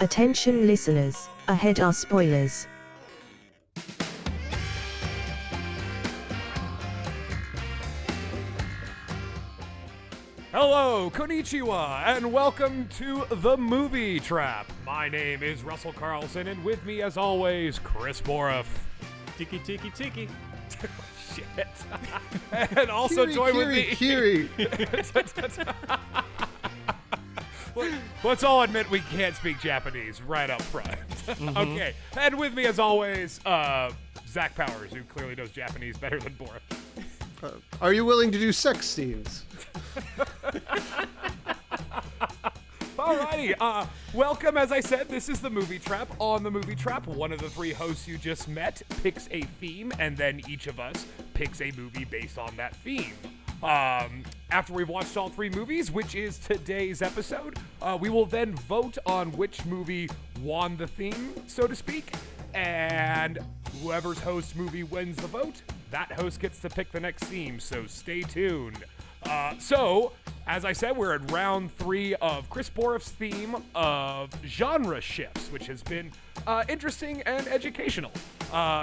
Attention listeners, ahead are spoilers. Hello, konnichiwa, and welcome to The Movie Trap. My name is Russell Carlson, and with me, as always, Chris Boroff. Tiki, tiki, tiki. Shit. And also join with me... Kiri. Let's all admit we can't speak Japanese right up front. Okay, and with me, as always, Zach Powers, who clearly knows Japanese better than Boroff. Are you willing to do sex scenes? Alrighty, welcome. As I said, this is The Movie Trap. On The Movie Trap, one of the three hosts you just met picks a theme, and then each of us picks a movie based on that theme. After we've watched all three movies, which is today's episode, we will then vote on which movie won the theme, so to speak, and whoever's host movie wins the vote, that host gets to pick the next theme, so stay tuned. So, as I said, we're at round 3 of Chris Boroff's theme of genre shifts, which has been interesting and educational.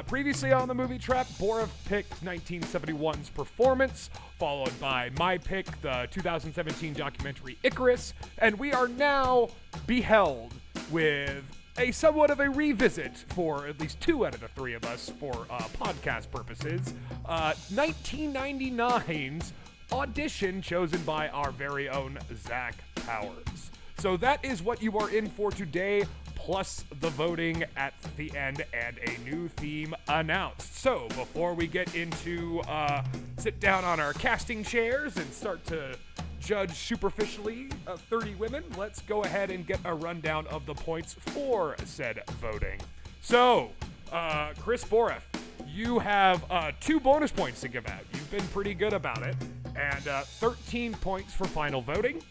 Previously on The Movie Trap, Boroff picked 1971's Performance, followed by my pick, the 2017 documentary Icarus, and we are now beheld with a somewhat of a revisit for at least 2 out of the 3 of us for podcast purposes, 1999's Audition, chosen by our very own Zach Powers. So that is what you are in for today, plus the voting at the end and a new theme announced. So before we get into sit down on our casting chairs and start to judge superficially 30 women, let's go ahead and get a rundown of the points for said voting. So, Chris Boroff, you have 2 bonus points to give out. You've been pretty good about it. And 13 points for final voting.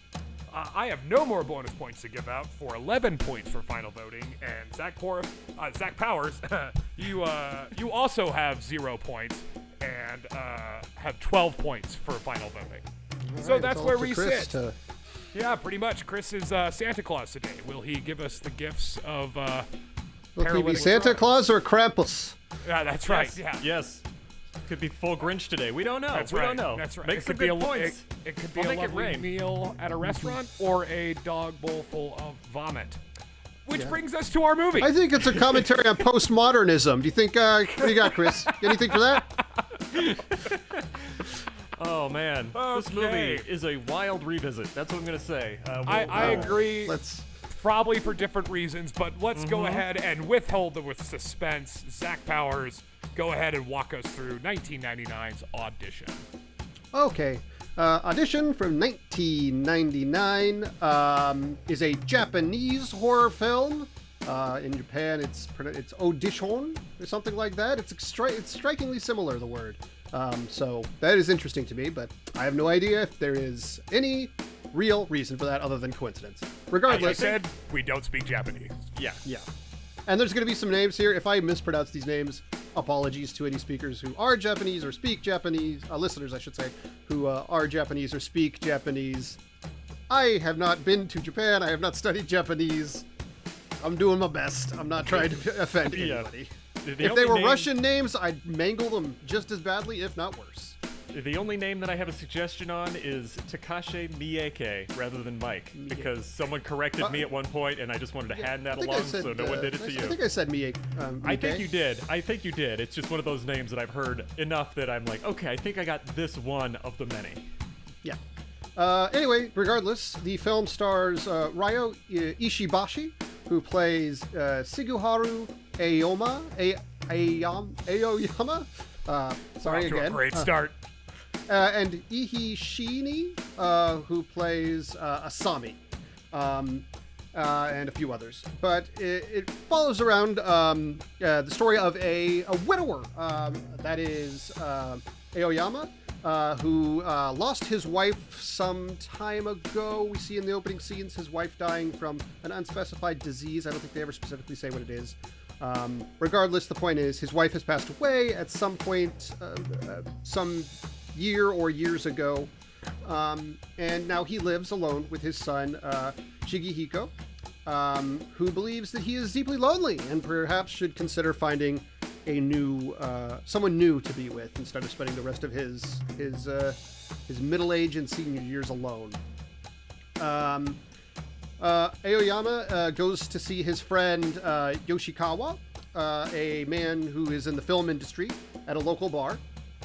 I have no more bonus points to give out for 11 points for final voting. And Zach Powers, you also have 0 points and have 12 points for final voting. So Right, that's it's where all up we to Chris sit. Yeah, pretty much. Chris is Santa Claus today. Will he give us the gifts of Will he be paralytic Santa drugs? Claus or Krampus? Yeah, that's right. Yes. Yeah. Yes. Could be full Grinch today. We don't know. That's we right. don't know. That's right. Make It some could be good a points. It could be I'll a make it lovely rain. meal at a restaurant or a dog bowl full of vomit. Which Yeah. brings us to our movie. I think it's a commentary on postmodernism. Do you think, what do you got, Chris? Anything for that? Oh man, this Okay. movie is a wild revisit. That's what I'm gonna say. I agree. Let's. Probably for different reasons, but let's go ahead and withhold the suspense. Zach Powers, go ahead and walk us through 1999's Audition. Okay. Audition from 1999 is a Japanese horror film. In Japan, it's Audition or something like that. It's strikingly similar, the word. So that is interesting to me, but I have no idea if there is any real reason for that other than coincidence. As I Regardless, said, we don't speak Japanese. Yeah. yeah. And there's going to be some names here. If I mispronounce these names, apologies to any speakers who are Japanese or speak Japanese, listeners, I should say, who are Japanese or speak Japanese. I have not been to Japan. I have not studied Japanese. I'm doing my best. I'm not trying to offend Yeah. anybody. The If they only were name- Russian names, I'd mangle them just as badly, if not worse. The only name that I have a suggestion on is Takashi Miike rather than Mike, because someone corrected me at one point, and I just wanted to hand that I think I along, said, so no one did it to I you. think I said Miike. I think you did. I think you did. It's just one of those names that I've heard enough that I'm like, okay, I think I got this one of the many. Yeah. Anyway, regardless, the film stars Ryo Ishibashi, who plays Siguharu Aoyama. Sorry Off to a again. great start. And Ihi Shini, who plays Asami, and a few others. But it follows around the story of a widower, that is Aoyama, who lost his wife some time ago. We see in the opening scenes his wife dying from an unspecified disease. I don't think they ever specifically say what it is. Regardless, the point is his wife has passed away at some point, some year or years ago, and now he lives alone with his son Shigehiko. who believes that he is deeply lonely and perhaps should consider finding a new someone new to be with instead of spending the rest of his middle age and senior years alone. Aoyama goes to see his friend Yoshikawa, a man who is in the film industry, at a local bar,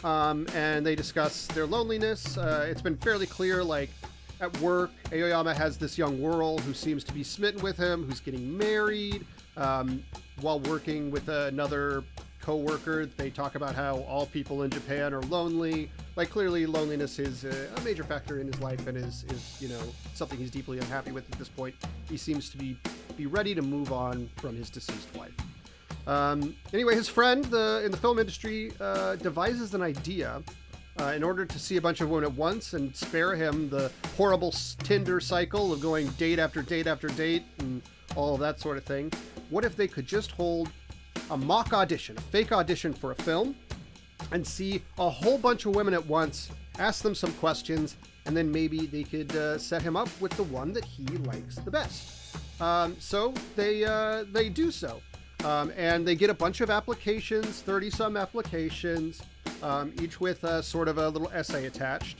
and they discuss their loneliness. It's been fairly clear, like, at work, Aoyama has this young girl who seems to be smitten with him, who's getting married. While working with another co-worker, they talk about how all people in Japan are lonely. Like, clearly loneliness is a major factor in his life and is something he's deeply unhappy with at this point. He seems to be ready to move on from his deceased wife. Anyway, his friend in the film industry devises an idea in order to see a bunch of women at once and spare him the horrible Tinder cycle of going date after date after date and all of that sort of thing. What if they could just hold a mock audition, a fake audition for a film, and see a whole bunch of women at once, ask them some questions, and then maybe they could set him up with the one that he likes the best. So they do so. And they get a bunch of applications, 30-some applications, each with sort of a little essay attached.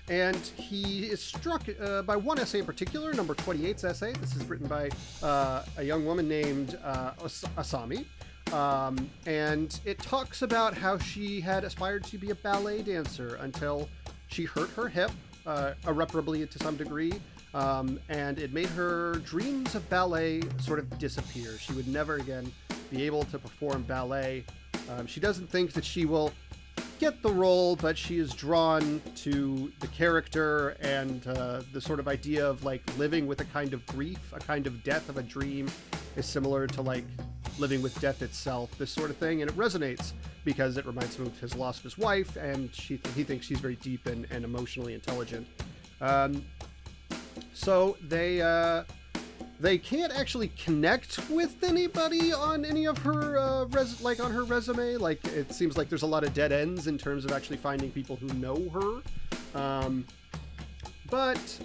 And he is struck by one essay in particular, number 28's essay. This is written by a young woman named Asami. And it talks about how she had aspired to be a ballet dancer until she hurt her hip, irreparably to some degree. And it made her dreams of ballet sort of disappear. She would never again be able to perform ballet. She doesn't think that she will get the role, but she is drawn to the character and the sort of idea of like living with a kind of grief, a kind of death of a dream is similar to like living with death itself, this sort of thing. And it resonates because it reminds him of his loss of his wife, and he thinks she's very deep and emotionally intelligent. So they can't actually connect with anybody on any of her on her resume. Like, it seems like there's a lot of dead ends in terms of actually finding people who know her. But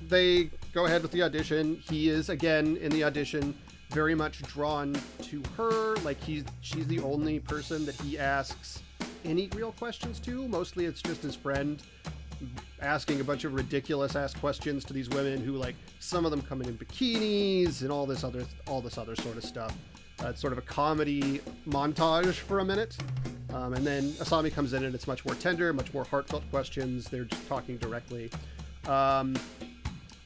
they go ahead with the audition. He is again in the audition very much drawn to her. Like, she's the only person that he asks any real questions to. Mostly it's just his friend asking a bunch of ridiculous ass questions to these women who, like, some of them come in bikinis and all this other sort of stuff. It's sort of a comedy montage for a minute, and then Asami comes in and it's much more tender, much more heartfelt questions. They're just talking directly.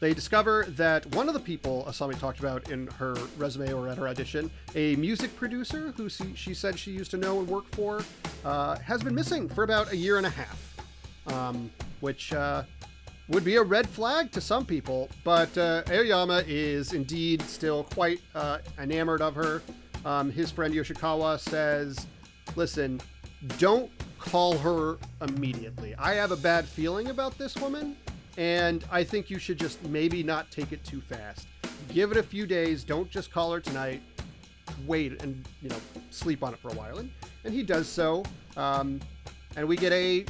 They discover that one of the people Asami talked about in her resume or at her audition, a music producer who she said she used to know and work for, has been missing for about a year and a half. Which would be a red flag to some people, but Aoyama is indeed still quite enamored of her. His friend Yoshikawa says, listen, don't call her immediately. I have a bad feeling about this woman, and I think you should just maybe not take it too fast. Give it a few days. Don't just call her tonight. Wait and, sleep on it for a while. And he does so. And we get a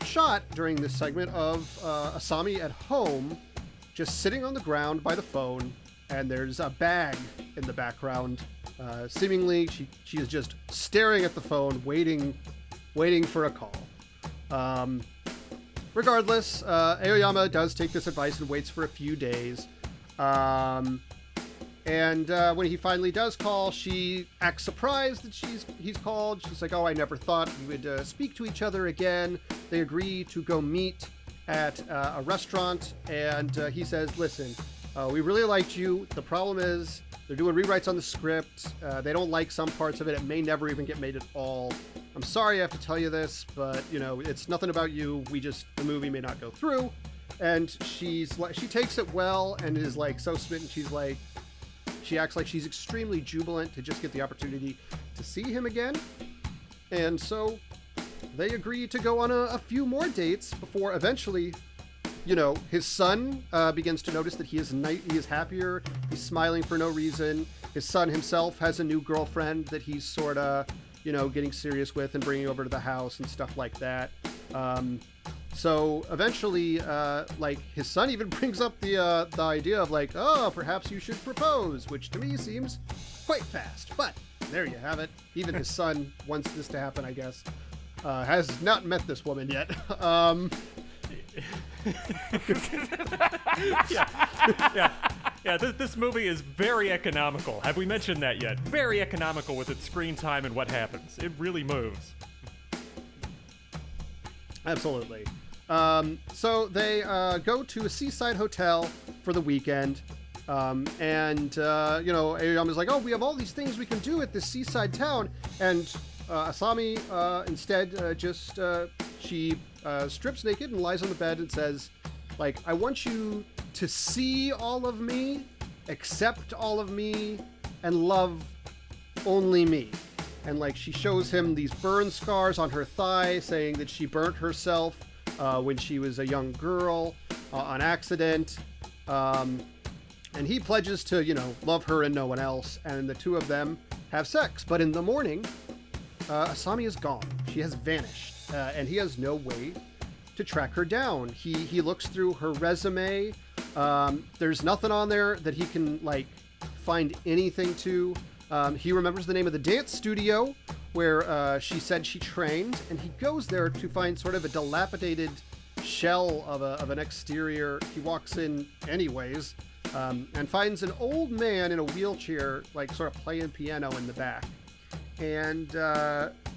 shot during this segment of Asami at home, just sitting on the ground by the phone, and there's a bag in the background. Seemingly, she is just staring at the phone, waiting for a call. Regardless, Aoyama does take this advice and waits for a few days. And when he finally does call, she acts surprised that he's called. She's like, oh, I never thought we would speak to each other again. They agree to go meet at a restaurant, and he says, listen, we really liked you. The problem is they're doing rewrites on the script. They don't like some parts of it. It may never even get made at all. I'm sorry I have to tell you this, but, it's nothing about you. The movie may not go through. And she takes it well and is like so smitten. She acts like she's extremely jubilant to just get the opportunity to see him again. And so they agree to go on a few more dates before eventually, his son begins to notice that he is happier. He's smiling for no reason. His son himself has a new girlfriend that he's sort of, getting serious with and bringing over to the house and stuff like that. So eventually, like his son even brings up the idea of like, oh, perhaps you should propose, which to me seems quite fast. But there you have it. Even his son wants this to happen, I guess. Has not met this woman yet. Yeah, this movie is very economical. Have we mentioned that yet? Very economical with its screen time and what happens. It really moves. Absolutely. So they go to a seaside hotel for the weekend. Aoyama's like, oh, we have all these things we can do at this seaside town. And Asami instead she strips naked and lies on the bed and says, like, I want you to see all of me, accept all of me, and love only me. And like she shows him these burn scars on her thigh, saying that she burnt herself when she was a young girl on accident. And he pledges to, love her and no one else. And the two of them have sex. But in the morning, Asami is gone. She has vanished. And he has no way to track her down. He looks through her resume. There's nothing on there that he can find anything to. He remembers the name of the dance studio where she said she trained, and he goes there to find sort of a dilapidated shell of an exterior. He walks in anyways, and finds an old man in a wheelchair, sort of playing piano in the back. And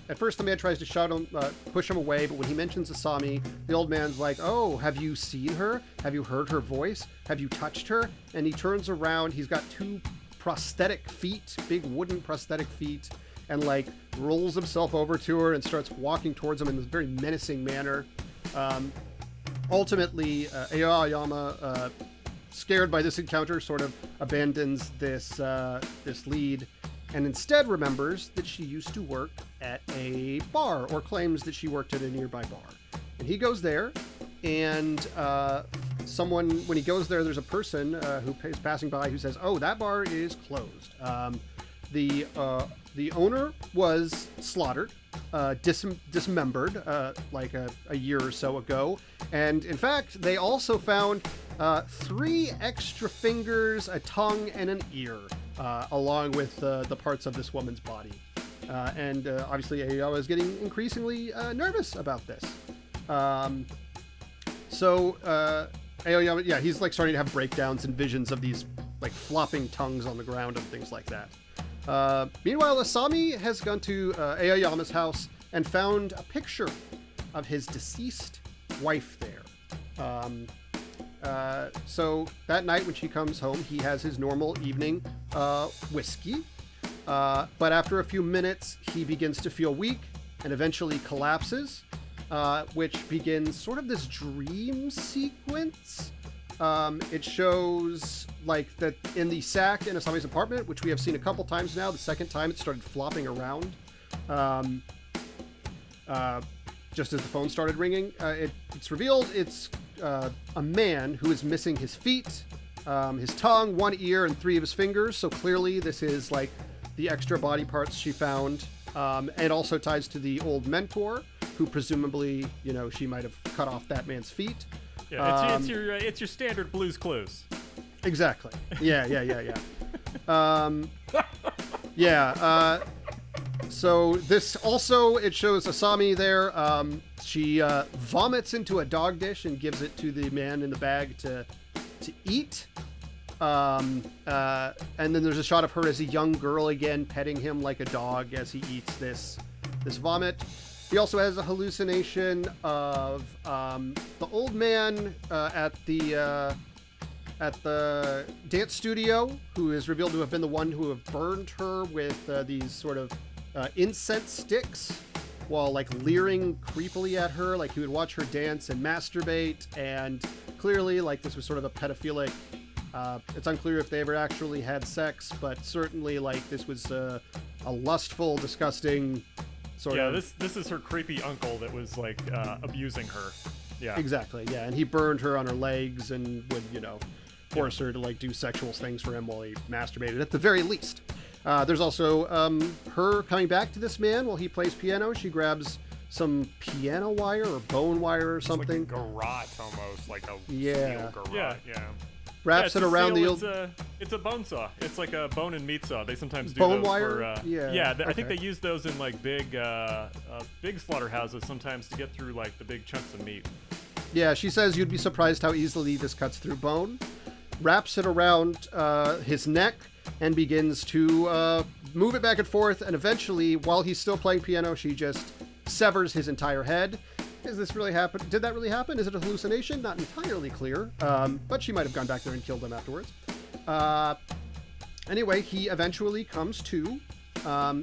at first the man tries to push him away, but when he mentions Asami, the old man's like, oh, have you seen her? Have you heard her voice? Have you touched her? And he turns around. He's got two prosthetic feet, big wooden prosthetic feet, and rolls himself over to her and starts walking towards him in this very menacing manner. Ultimately, Aoyama, scared by this encounter, sort of abandons this lead, and instead remembers that she used to work at a bar, or claims that she worked at a nearby bar. And he goes there, and when he goes there, there's a person who is passing by who says, oh, that bar is closed. The owner was slaughtered, dismembered, a year or so ago. And in fact, they also found 3 extra fingers, a tongue, and an ear, along with the parts of this woman's body. And obviously, Aoyama is getting increasingly nervous about this. Aoyama, he's starting to have breakdowns and visions of these flopping tongues on the ground and things like that. Meanwhile, Asami has gone to Aoyama's house and found a picture of his deceased wife there. So that night when she comes home, he has his normal evening whiskey. But after a few minutes, he begins to feel weak and eventually collapses, which begins sort of this dream sequence. It shows that in the sack in Asami's apartment, which we have seen a couple times now. The second time it started flopping around, just as the phone started ringing. It's revealed it's a man who is missing his feet, his tongue, 1 ear, and 3 of his fingers. So clearly this is the extra body parts she found. It also ties to the old mentor, who presumably, she might have cut off that man's feet. Yeah, it's your standard Blue's Clues. Exactly. Yeah. So this also, it shows Asami there. She vomits into a dog dish and gives it to the man in the bag to eat. And then there's a shot of her as a young girl again, petting him like a dog as he eats this vomit. He also has a hallucination of the old man at the dance studio, who is revealed to have been the one who have burned her with these sort of incense sticks, while leering creepily at her, he would watch her dance and masturbate, and clearly this was sort of a pedophilic. It's unclear if they ever actually had sex, but certainly this was a lustful, disgusting. This is her creepy uncle that was abusing her. Yeah, exactly. Yeah, and he burned her on her legs and would force her to do sexual things for him while he masturbated at the very least. There's also her coming back to this man while he plays piano. She grabs some piano wire or bone wire or It's something. like a garrote almost, like a Yeah. steel garrote. Yeah. Wraps it around the old. It's a bone saw. It's like a bone and meat saw. They sometimes do Bone those wire? for. Yeah, I think okay. they use those in like big slaughterhouses sometimes to get through like the big chunks of meat. Yeah, she says you'd be surprised how easily this cuts through bone. Wraps it around his neck and begins to move it back and forth. And eventually, while he's still playing piano, she just severs his entire head. Is this really happen? Did that really happen? Is it a hallucination? Not entirely clear. But she might have gone back there and killed him afterwards. Anyway, he eventually comes to.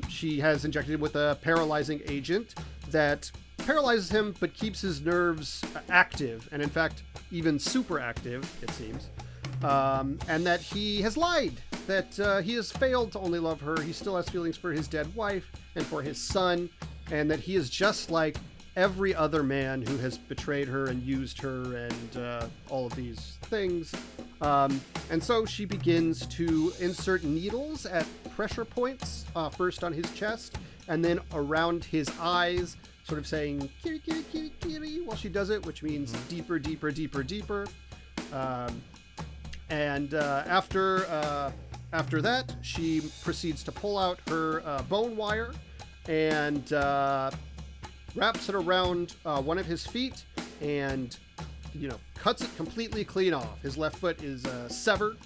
She has injected him with a paralyzing agent that paralyzes him but keeps his nerves active, and in fact, even super active, it seems. And that he has lied, that he has failed to only love her. He still has feelings for his dead wife and for his son, and that he is just like every other man who has betrayed her and used her and all of these things. And so she begins to insert needles at pressure points, first on his chest and then around his eyes, sort of saying kiri kiri kiri kiri while she does it, which means deeper, deeper, deeper, deeper. And after that, she proceeds to pull out her bone wire and wraps it around one of his feet and, cuts it completely clean off. His left foot is severed.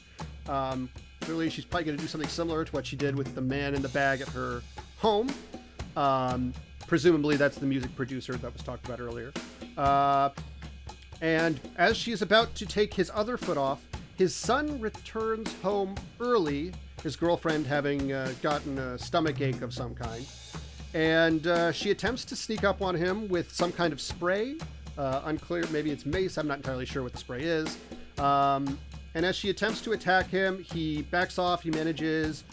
Clearly, she's probably going to do something similar to what she did with the man in the bag at her home. Presumably, that's the music producer that was talked about earlier. And as she is about to take his other foot off, his son returns home early, his girlfriend having gotten a stomach ache of some kind. And she attempts to sneak up on him with some kind of spray. Unclear, maybe it's mace, I'm not entirely sure what the spray is. And as she attempts to attack him, he backs off, he manages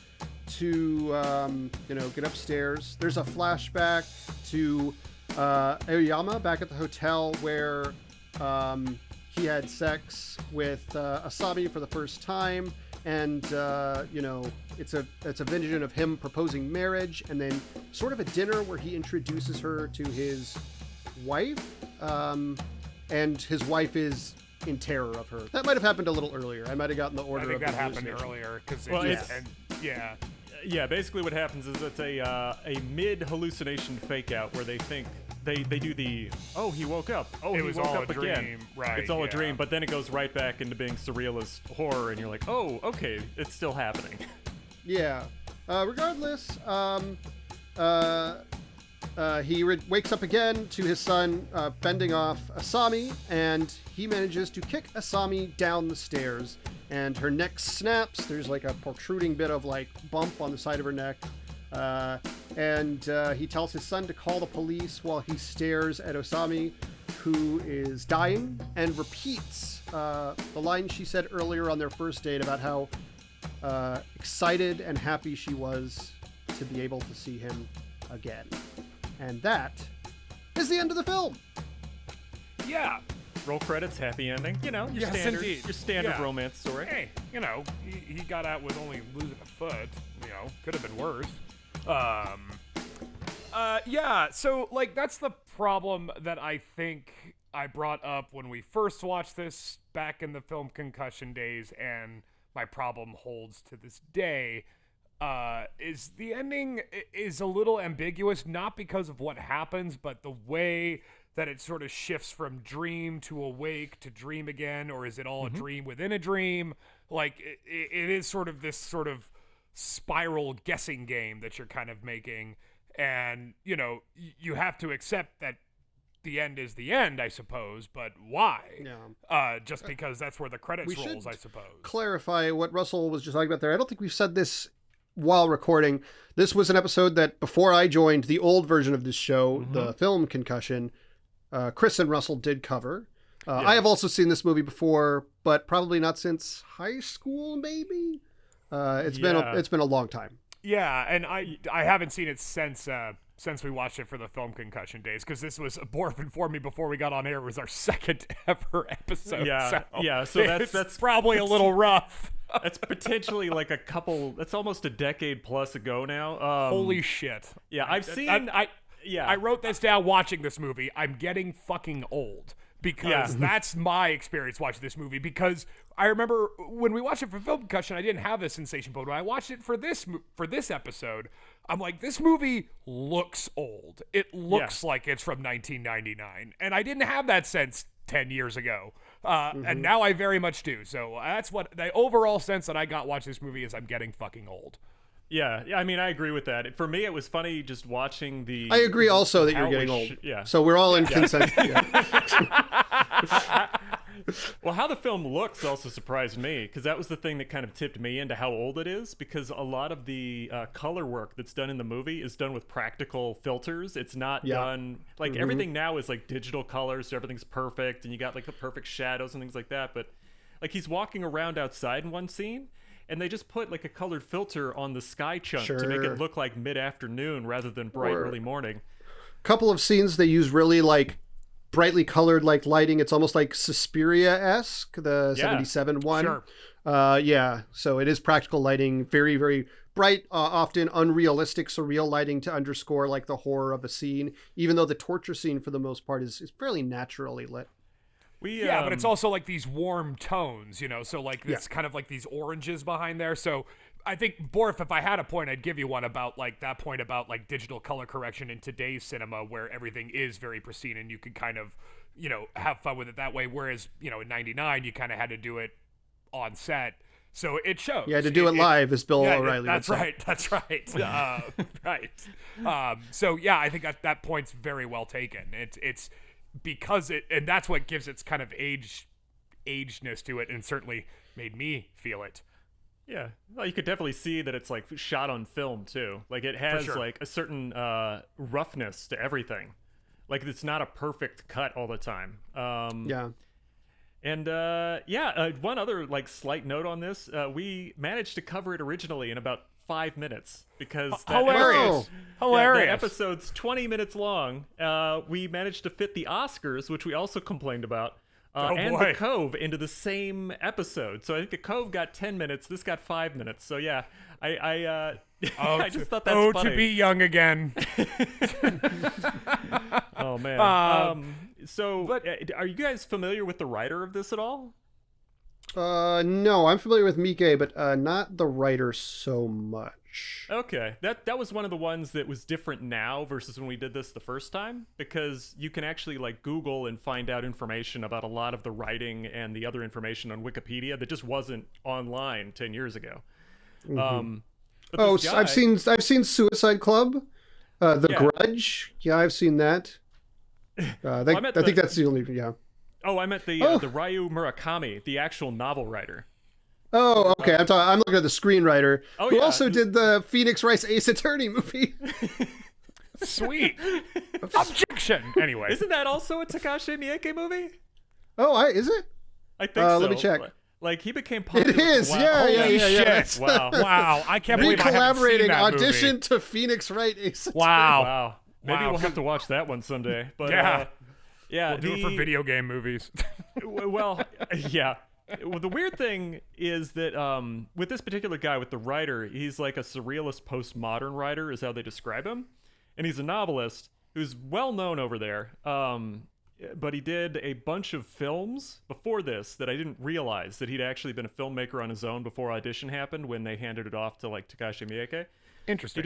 to, get upstairs. There's a flashback to Aoyama back at the hotel where he had sex with Asami for the first time. And, it's a vision of him proposing marriage, and then sort of a dinner where he introduces her to his wife, and his wife is in terror of her. That might have happened a little earlier. I might have gotten the order I think of that the happened hallucination. earlier because Well, Yeah, basically what happens is it's a mid hallucination fake out where they think they do the he woke up. Oh, It he was woke all up a again. dream. Right, It's all a yeah. dream, but then it goes right back into being surrealist horror, and you're like, oh, okay, it's still happening. Yeah. Regardless, he wakes up again to his son fending off Asami, and he manages to kick Asami down the stairs, and her neck snaps. There's like a protruding bit of like bump on the side of her neck. And he tells his son to call the police while he stares at Asami, who is dying, and repeats the line she said earlier on their first date about how excited and happy she was to be able to see him again. And that is the end of the film. Yeah. Roll credits, happy ending. Your Yes, standard, indeed. your standard Yeah. romance story. Hey, he got out with only losing a foot. Could have been worse. So like that's the problem that I think I brought up when we first watched this back in the film Concussion days, and my problem holds to this day. Is the ending is a little ambiguous, not because of what happens, but the way that it sort of shifts from dream to awake to dream again, or is it all a dream within a dream? Like it is sort of this sort of spiral guessing game that you're kind of making, and you have to accept that the end is the end, I suppose, but why? Yeah. Just because that's where the credits We rolls, should I suppose. Clarify what Russell was just talking about there. I don't think we've said this while recording. This was an episode that before I joined the old version of this show, the film Concussion, Chris and Russell did cover. I have also seen this movie before, but probably not since high school, maybe. It's been a long time. Yeah, and I haven't seen it since we watched it for the film Concussion days, because this was Borf informed me before we got on air. It was our second ever episode. So that's probably a little rough. That's potentially like that's almost a decade plus ago now. Holy shit! Yeah, I've seen. Yeah. I wrote this down watching this movie. I'm getting fucking old. Because that's my experience watching this movie. Because I remember when we watched it for Film Concussion, I didn't have this sensation, but when I watched it for this episode, I'm like, this movie looks old. It looks like it's from 1999, and I didn't have that sense 10 years ago, and now I very much do. So that's what the overall sense that I got watching this movie is. I'm getting fucking old. Yeah, I mean, I agree with that. For me, it was funny just watching the... I agree also that you're getting old. So we're all in consensus. Well, how the film looks also surprised me, because that was the thing that kind of tipped me into how old it is, because a lot of the color work that's done in the movie is done with practical filters. It's not done... Like, everything now is, like, digital colors, so everything's perfect, and you got, like, the perfect shadows and things like that, but, like, he's walking around outside in one scene, and they just put like a colored filter on the sky chunk to make it look like mid-afternoon rather than bright early morning. Couple of scenes they use really like brightly colored like lighting. It's almost like Suspiria-esque, the 77 one. Sure. So it is practical lighting, very, very bright, often unrealistic, surreal lighting to underscore like the horror of a scene, even though the torture scene for the most part is fairly naturally lit. But it's also like these warm tones, so like it's kind of like these oranges behind there. So I think, Borf, if I had a point, I'd give you one about like that point about like digital color correction in today's cinema where everything is very pristine and you can kind of, have fun with it that way. Whereas, in 99, you kind of had to do it on set. So it shows. You had to do it live, as Bill O'Reilly would say. That's right. Right. So yeah, I think that point's very well taken. It's because and that's what gives its kind of agedness to it, and certainly made me feel it. Yeah, well, you could definitely see that it's like shot on film too. Like it has like a certain roughness to everything. Like it's not a perfect cut all the time. And one other like slight note on this: we managed to cover it originally in about 5 minutes because hilarious. The episode's 20 minutes long. We managed to fit the Oscars, which we also complained about, and The Cove into the same episode. So I think The Cove got 10 minutes. This got 5 minutes. So yeah, I just thought that's funny. To be young again. Oh man. But are you guys familiar with the writer of this at all? No, I'm familiar with Miike, but not the writer so much. Okay, that was one of the ones that was different now versus when we did this the first time, because you can actually like Google and find out information about a lot of the writing and the other information on Wikipedia that just wasn't online 10 years ago. I've seen Suicide Club, Grudge. Yeah, I've seen that. I think that's the only. Yeah. Oh, I meant the Ryu Murakami, the actual novel writer. Oh, okay. I'm looking at the screenwriter who also did the Phoenix Wright Ace Attorney movie. Sweet. Objection. Anyway, isn't that also a Takashi Miike movie? Oh, is it? I think so. Let me check. Like he became popular. It is. Holy Yeah. shit. Wow. I can't believe I haven't collaborating seen that audition movie. to Phoenix Wright Ace Attorney. Wow. Maybe we'll have to watch that one someday. But we'll do it for video game movies. Well, yeah. Well, the weird thing is that with this particular guy, with the writer, he's like a surrealist postmodern writer is how they describe him. And he's a novelist who's well known over there. But he did a bunch of films before this that I didn't realize that he'd actually been a filmmaker on his own before Audition happened, when they handed it off to like Takashi Miike. Interesting.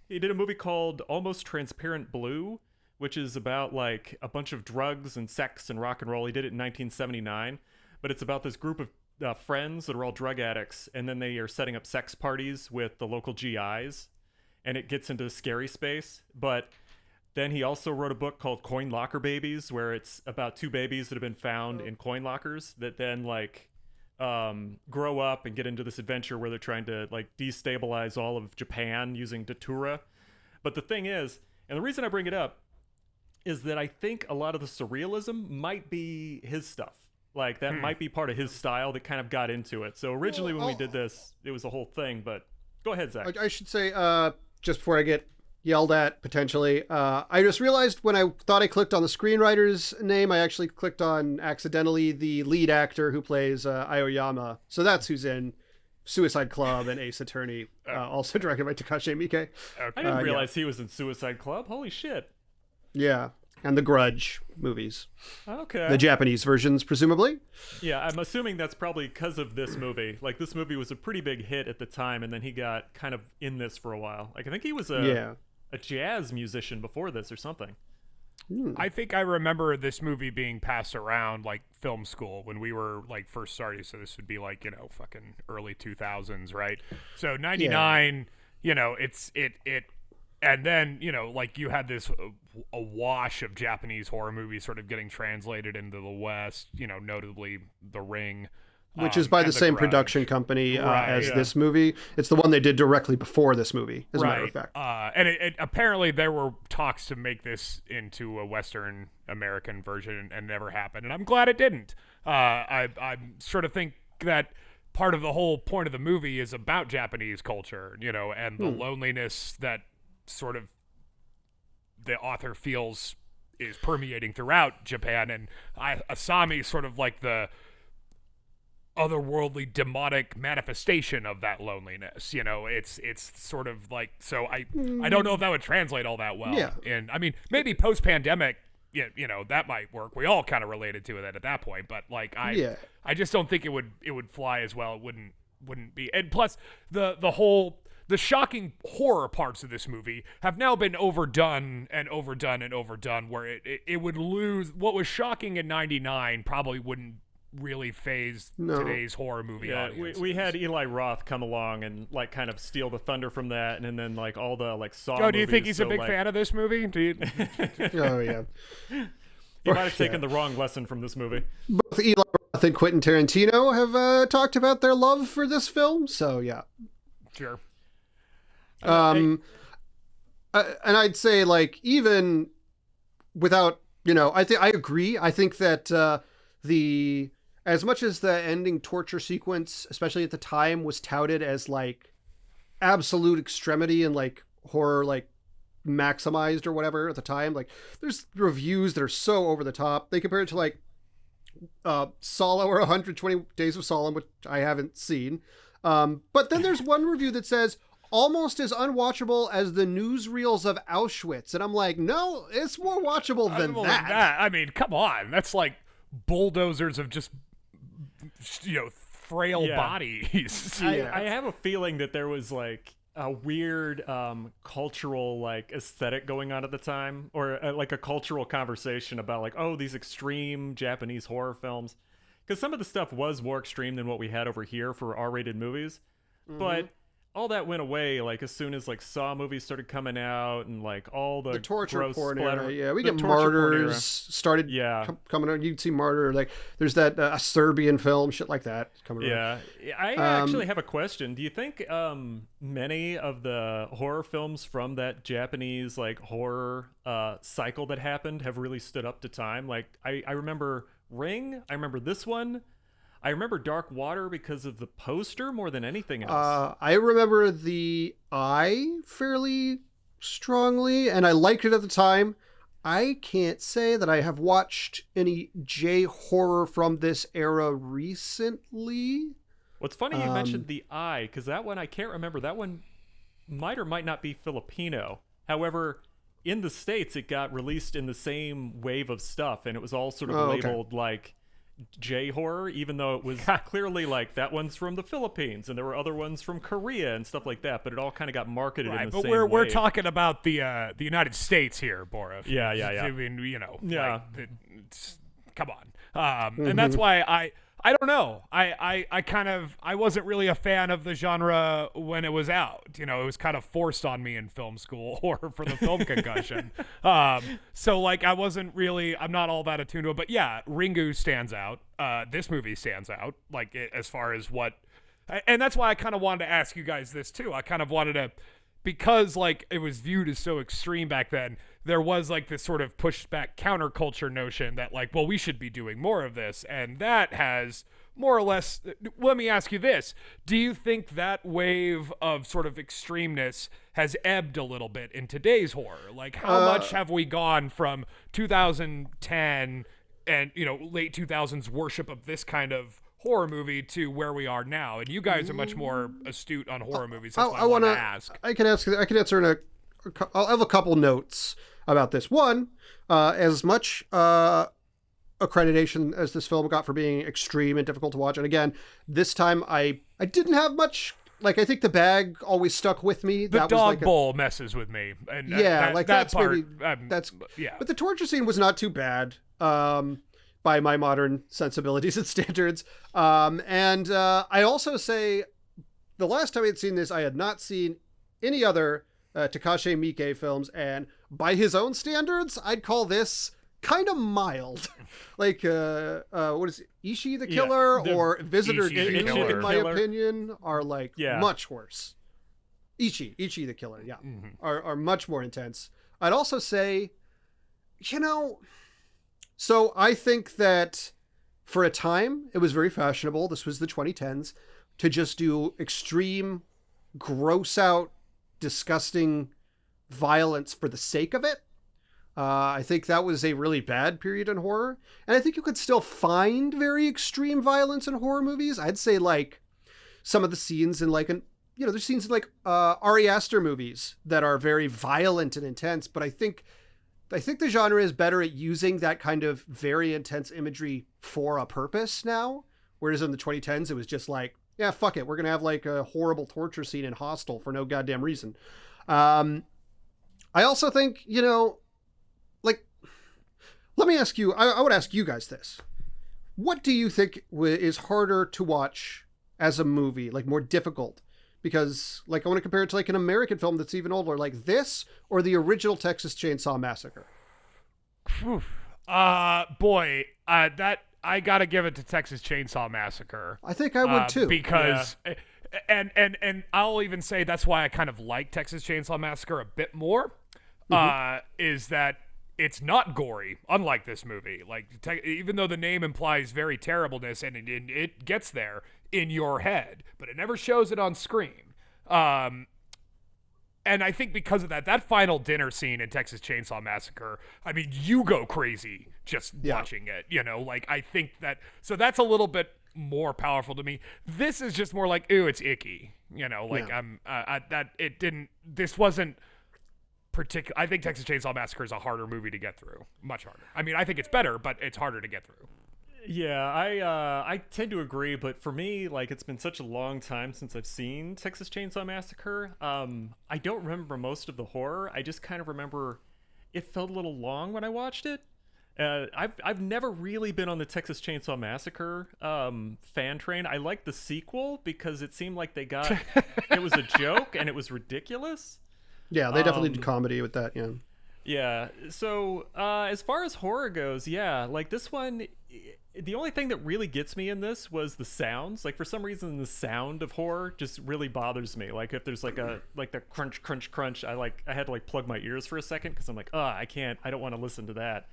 He did a movie called Almost Transparent Blue, which is about like a bunch of drugs and sex and rock and roll. He did it in 1979, but it's about this group of friends that are all drug addicts, and then they are setting up sex parties with the local GIs, and it gets into scary space. But then he also wrote a book called Coin Locker Babies, where it's about two babies that have been found in coin lockers that then like grow up and get into this adventure where they're trying to like destabilize all of Japan using datura. But the thing is, and the reason I bring it up is that I think a lot of the surrealism might be his stuff. Like that might be part of his style that kind of got into it. So originally when we did this, it was a whole thing, but go ahead, Zach. I should say, just before I get yelled at potentially, I just realized when I thought I clicked on the screenwriter's name, I actually clicked on accidentally the lead actor who plays Aoyama. So that's who's in Suicide Club and Ace Attorney, also directed by Takashi Miike. I didn't realize he was in Suicide Club. Holy shit. Yeah, and the Grudge movies. Okay. The Japanese versions, presumably. Yeah, I'm assuming that's probably because of this movie. Like, this movie was a pretty big hit at the time, and then he got kind of in this for a while. Like, I think he was a jazz musician before this or something. I think I remember this movie being passed around like film school when we were like first starting. So this would be like, fucking early 2000s, right? So 99, and then, like you had this a wash of Japanese horror movies sort of getting translated into the West, notably The Ring. Which is by the same production company as this movie. It's the one they did directly before this movie, as a matter of fact. And it apparently there were talks to make this into a Western American version and never happened. And I'm glad it didn't. I sort of think that part of the whole point of the movie is about Japanese culture, and the loneliness that sort of the author feels is permeating throughout Japan. And Asami is sort of like the otherworldly demonic manifestation of that loneliness. It's sort of like, so I don't know if that would translate all that well. And I mean, maybe post-pandemic, that might work. We all kind of related to it at that point, but like I just don't think it would fly as well. It wouldn't be. And plus the shocking horror parts of this movie have now been overdone where it would lose what was shocking in 99 probably wouldn't really phase today's horror movie audience. We had Eli Roth come along and like kind of steal the thunder from that, and then like all the like Saw Joe, do you movies, think he's a big fan of this movie? Oh yeah. He might have taken the wrong lesson from this movie. Both Eli Roth and Quentin Tarantino have talked about their love for this film, so yeah. Sure. And I'd say like even without, I agree. I think that as much as the ending torture sequence, especially at the time, was touted as like absolute extremity and like horror, like maximized or whatever at the time, like there's reviews that are so over the top. They compare it to like Solo or 120 Days of Solemn, which I haven't seen. But then there's one review that says almost as unwatchable as the newsreels of Auschwitz. And I'm like, no, it's more watchable than that. I mean, come on. That's like bulldozers of just frail bodies. I have a feeling that there was like a weird cultural like aesthetic going on at the time, or like a cultural conversation about like, oh, these extreme Japanese horror films, because some of the stuff was more extreme than what we had over here for R-rated movies. But all that went away like as soon as like Saw movies started coming out, and like all the torture gross porn splatter. era. Yeah, we get Martyrs started coming out. You'd see Martyr, like there's that a Serbian film, shit like that coming around. I actually have a question. Do you think many of the horror films from that Japanese like horror cycle that happened have really stood up to time? Like I remember Ring, I remember this one, I remember Dark Water because of the poster more than anything else. I remember The Eye fairly strongly, and I liked it at the time. I can't say that I have watched any J-horror from this era recently. What's funny you mentioned The Eye, because that one, I can't remember. That one might or might not be Filipino. However, in the States, it got released in the same wave of stuff, and it was all sort of labeled like J-horror, even though it was clearly like that one's from the Philippines and there were other ones from Korea and stuff like that, but it all kind of got marketed in the same way. But we're talking about the United States here, Borif. Yeah. I mean, come on. And that's why I don't know. I wasn't really a fan of the genre when it was out. It was kind of forced on me in film school or for the film concussion. So like I'm not all that attuned to it. But yeah, Ringu stands out. This movie stands out. Like as far as and that's why I kind of wanted to ask you guys this too. I kind of wanted to, because like it was viewed as so extreme back then, there was like this sort of pushed back counterculture notion that like, well, we should be doing more of this. And that has more or less, let me ask you this. Do you think that wave of sort of extremeness has ebbed a little bit in today's horror? Like how much have we gone from 2010 and, late 2000s worship of this kind of horror movie to where we are now, and you guys are much more astute on horror movies. That's why I I want want to ask. I can answer in I'll have a couple notes about this. One, as much accreditation as this film got for being extreme and difficult to watch, and again, this time I didn't have much. Like, I think the bag always stuck with me. The that dog was like bowl messes with me, and yeah, like that that's part. maybe that's yeah. But the torture scene was not too bad. By my modern sensibilities and standards. And I also say the last time I had seen this, I had not seen any other Takashi Miike films, and by his own standards, I'd call this kind of mild. Like, what is it? Ishi the Killer or Visitor Ishi the 2, Killer. in my Killer. opinion, are like Yeah. much worse. Ishi the Killer, yeah, Mhm. are much more intense. I'd also say, so I think that for a time, it was very fashionable. This was the 2010s to just do extreme, gross out, disgusting violence for the sake of it. I think that was a really bad period in horror. And I think you could still find very extreme violence in horror movies. I'd say like some of the scenes in there's scenes in like Ari Aster movies that are very violent and intense, but I think the genre is better at using that kind of very intense imagery for a purpose now. Whereas in the 2010s, it was just like, yeah, fuck it. We're going to have like a horrible torture scene in Hostel for no goddamn reason. I also think, let me ask you, I would ask you guys this. What do you think is harder to watch as a movie, like more difficult? Because like I want to compare it to like an American film that's even older, like this or the original Texas Chainsaw Massacre. Boy, that I gotta give it to Texas Chainsaw Massacre. I think I would too. Because and I'll even say that's why I kind of like Texas Chainsaw Massacre a bit more. Is that it's not gory, unlike this movie. Like even though the name implies very terribleness, and it gets there in your head, but it never shows it on screen. And I think because of that final dinner scene in Texas Chainsaw Massacre, I mean, you go crazy just watching it, like I think so that's a little bit more powerful to me. This is just more like, ooh, it's icky, this wasn't particular. I think Texas Chainsaw Massacre is a harder movie to get through, much harder. I mean, I think it's better, but it's harder to get through. Yeah, I tend to agree, but for me, like, it's been such a long time since I've seen Texas Chainsaw Massacre. I don't remember most of the horror. I just kind of remember it felt a little long when I watched it. I've never really been on the Texas Chainsaw Massacre fan train. I liked the sequel because it seemed like it was a joke and it was ridiculous. Yeah, they definitely did comedy with that, yeah. Yeah, so as far as horror goes, yeah, like this one, the only thing that really gets me in this was the sounds. Like for some reason, the sound of horror just really bothers me. Like if there's like the crunch, crunch, crunch, I had to like plug my ears for a second because I'm like, I don't want to listen to that.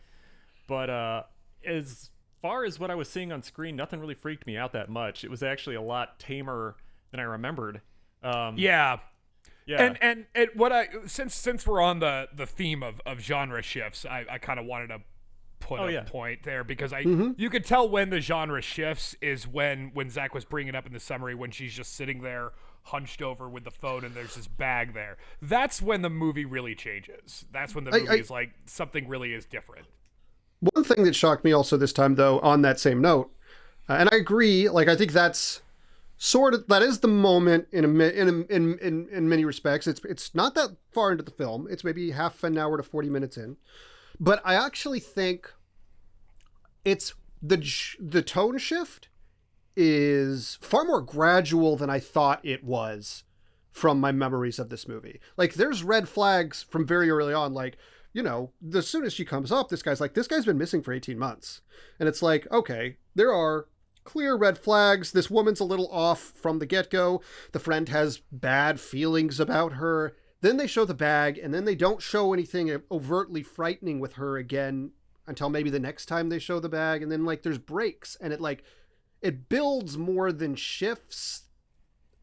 But as far as what I was seeing on screen, nothing really freaked me out that much. It was actually a lot tamer than I remembered. Yeah. Yeah. And what since we're on the theme of genre shifts, I kind of wanted to put a point there because you could tell when the genre shifts is when Zach was bringing it up in the summary when she's just sitting there hunched over with the phone and there's this bag there. That's when the movie really changes. That's when the movie is like something really is different. One thing that shocked me also this time, though, on that same note, and I agree, like I think that's that is the moment in many respects. It's not that far into the film. It's maybe half an hour to 40 minutes in, but I actually think it's the tone shift is far more gradual than I thought it was from my memories of this movie. Like there's red flags from very early on, like, as soon as she comes up, this guy's been missing for 18 months. And it's like, okay, there are clear red flags. This woman's a little off from the get-go. The friend has bad feelings about her. Then they show the bag, and then they don't show anything overtly frightening with her again until maybe the next time they show the bag. And then, like, there's breaks, and it builds more than shifts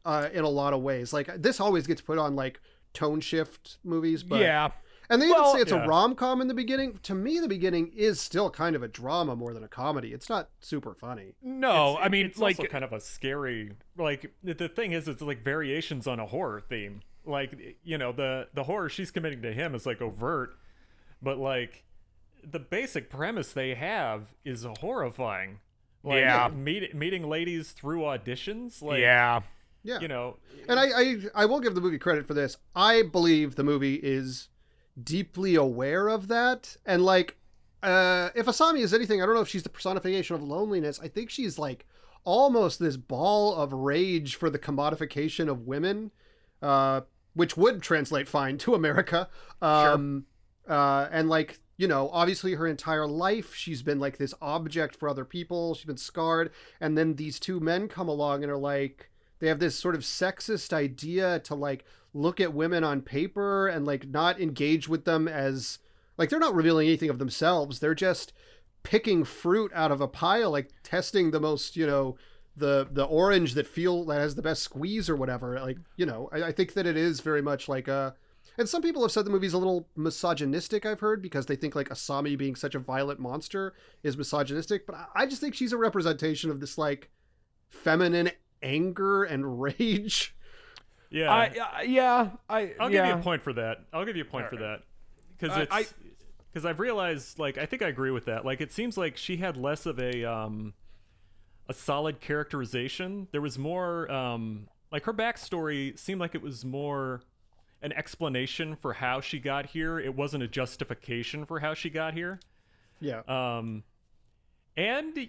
in a lot of ways. Like, this always gets put on, like, tone shift movies, but... Yeah. And they even Well, say it's yeah. a rom-com in the beginning. To me, the beginning is still kind of a drama more than a comedy. It's not super funny. No, I mean, it's like, also kind of a scary. Like the thing is, it's like variations on a horror theme. Like the horror she's committing to him is like overt, but like the basic premise they have is horrifying. Like, Yeah. meeting ladies through auditions. Like, yeah. Yeah. And I will give the movie credit for this. I believe the movie is deeply aware of that. And like, if Asami is anything, I don't know if she's the personification of loneliness. I think she's like almost this ball of rage for the commodification of women, which would translate fine to America. And like, obviously her entire life, she's been like this object for other people. She's been scarred. And then these two men come along and are like, they have this sort of sexist idea to like look at women on paper and like not engage with them as like, they're not revealing anything of themselves. They're just picking fruit out of a pile, like testing the most, the orange that has the best squeeze or whatever. Like, I think that it is very much like and some people have said the movie's a little misogynistic, I've heard, because they think like Asami being such a violent monster is misogynistic. But I just think she's a representation of this like feminine anger and rage. yeah, I'll give you a yeah. point for that. Because because I've realized, like, I think I agree with that. Like, it seems like she had less of a solid characterization. There was more like her backstory seemed like it was more an explanation for how she got here. It wasn't a justification for how she got here. Yeah. And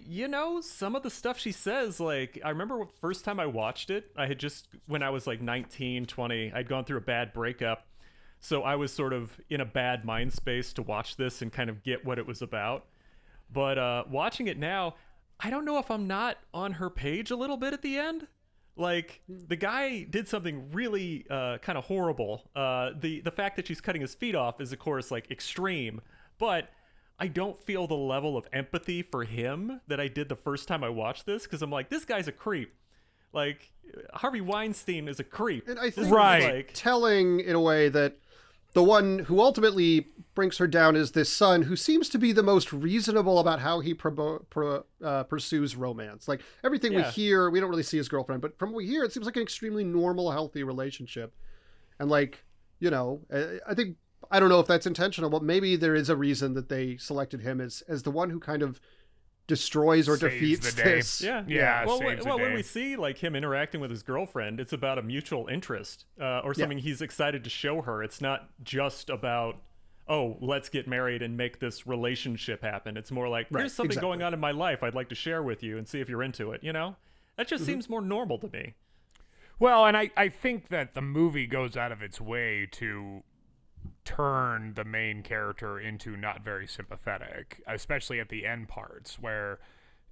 some of the stuff she says, like, I remember first time I watched it, I had just, when I was like 19, 20, I'd gone through a bad breakup. So I was sort of in a bad mind space to watch this and kind of get what it was about. But watching it now, I don't know if I'm not on her page a little bit at the end. Like, the guy did something really kind of horrible. The fact that she's cutting his feet off is, of course, like, extreme. But I don't feel the level of empathy for him that I did the first time I watched this, because I'm like, this guy's a creep. Like, Harvey Weinstein is a creep. And I think Right. it's like telling in a way that the one who ultimately brings her down is this son who seems to be the most reasonable about how he pursues romance. Like, everything we Yeah. hear, we don't really see his girlfriend, but from what we hear, it seems like an extremely normal, healthy relationship. And like, I think, I don't know if that's intentional, but maybe there is a reason that they selected him as the one who kind of destroys or Saves defeats the day. this. Yeah, Well, saves the when day. we see like him interacting with his girlfriend, it's about a mutual interest or something he's excited to show her. It's not just about, oh, let's get married and make this relationship happen. It's more like, Right, here's something exactly. going on in my life I'd like to share with you and see if you're into it. That just seems more normal to me. Well, and I think that the movie goes out of its way to turn the main character into not very sympathetic, especially at the end parts where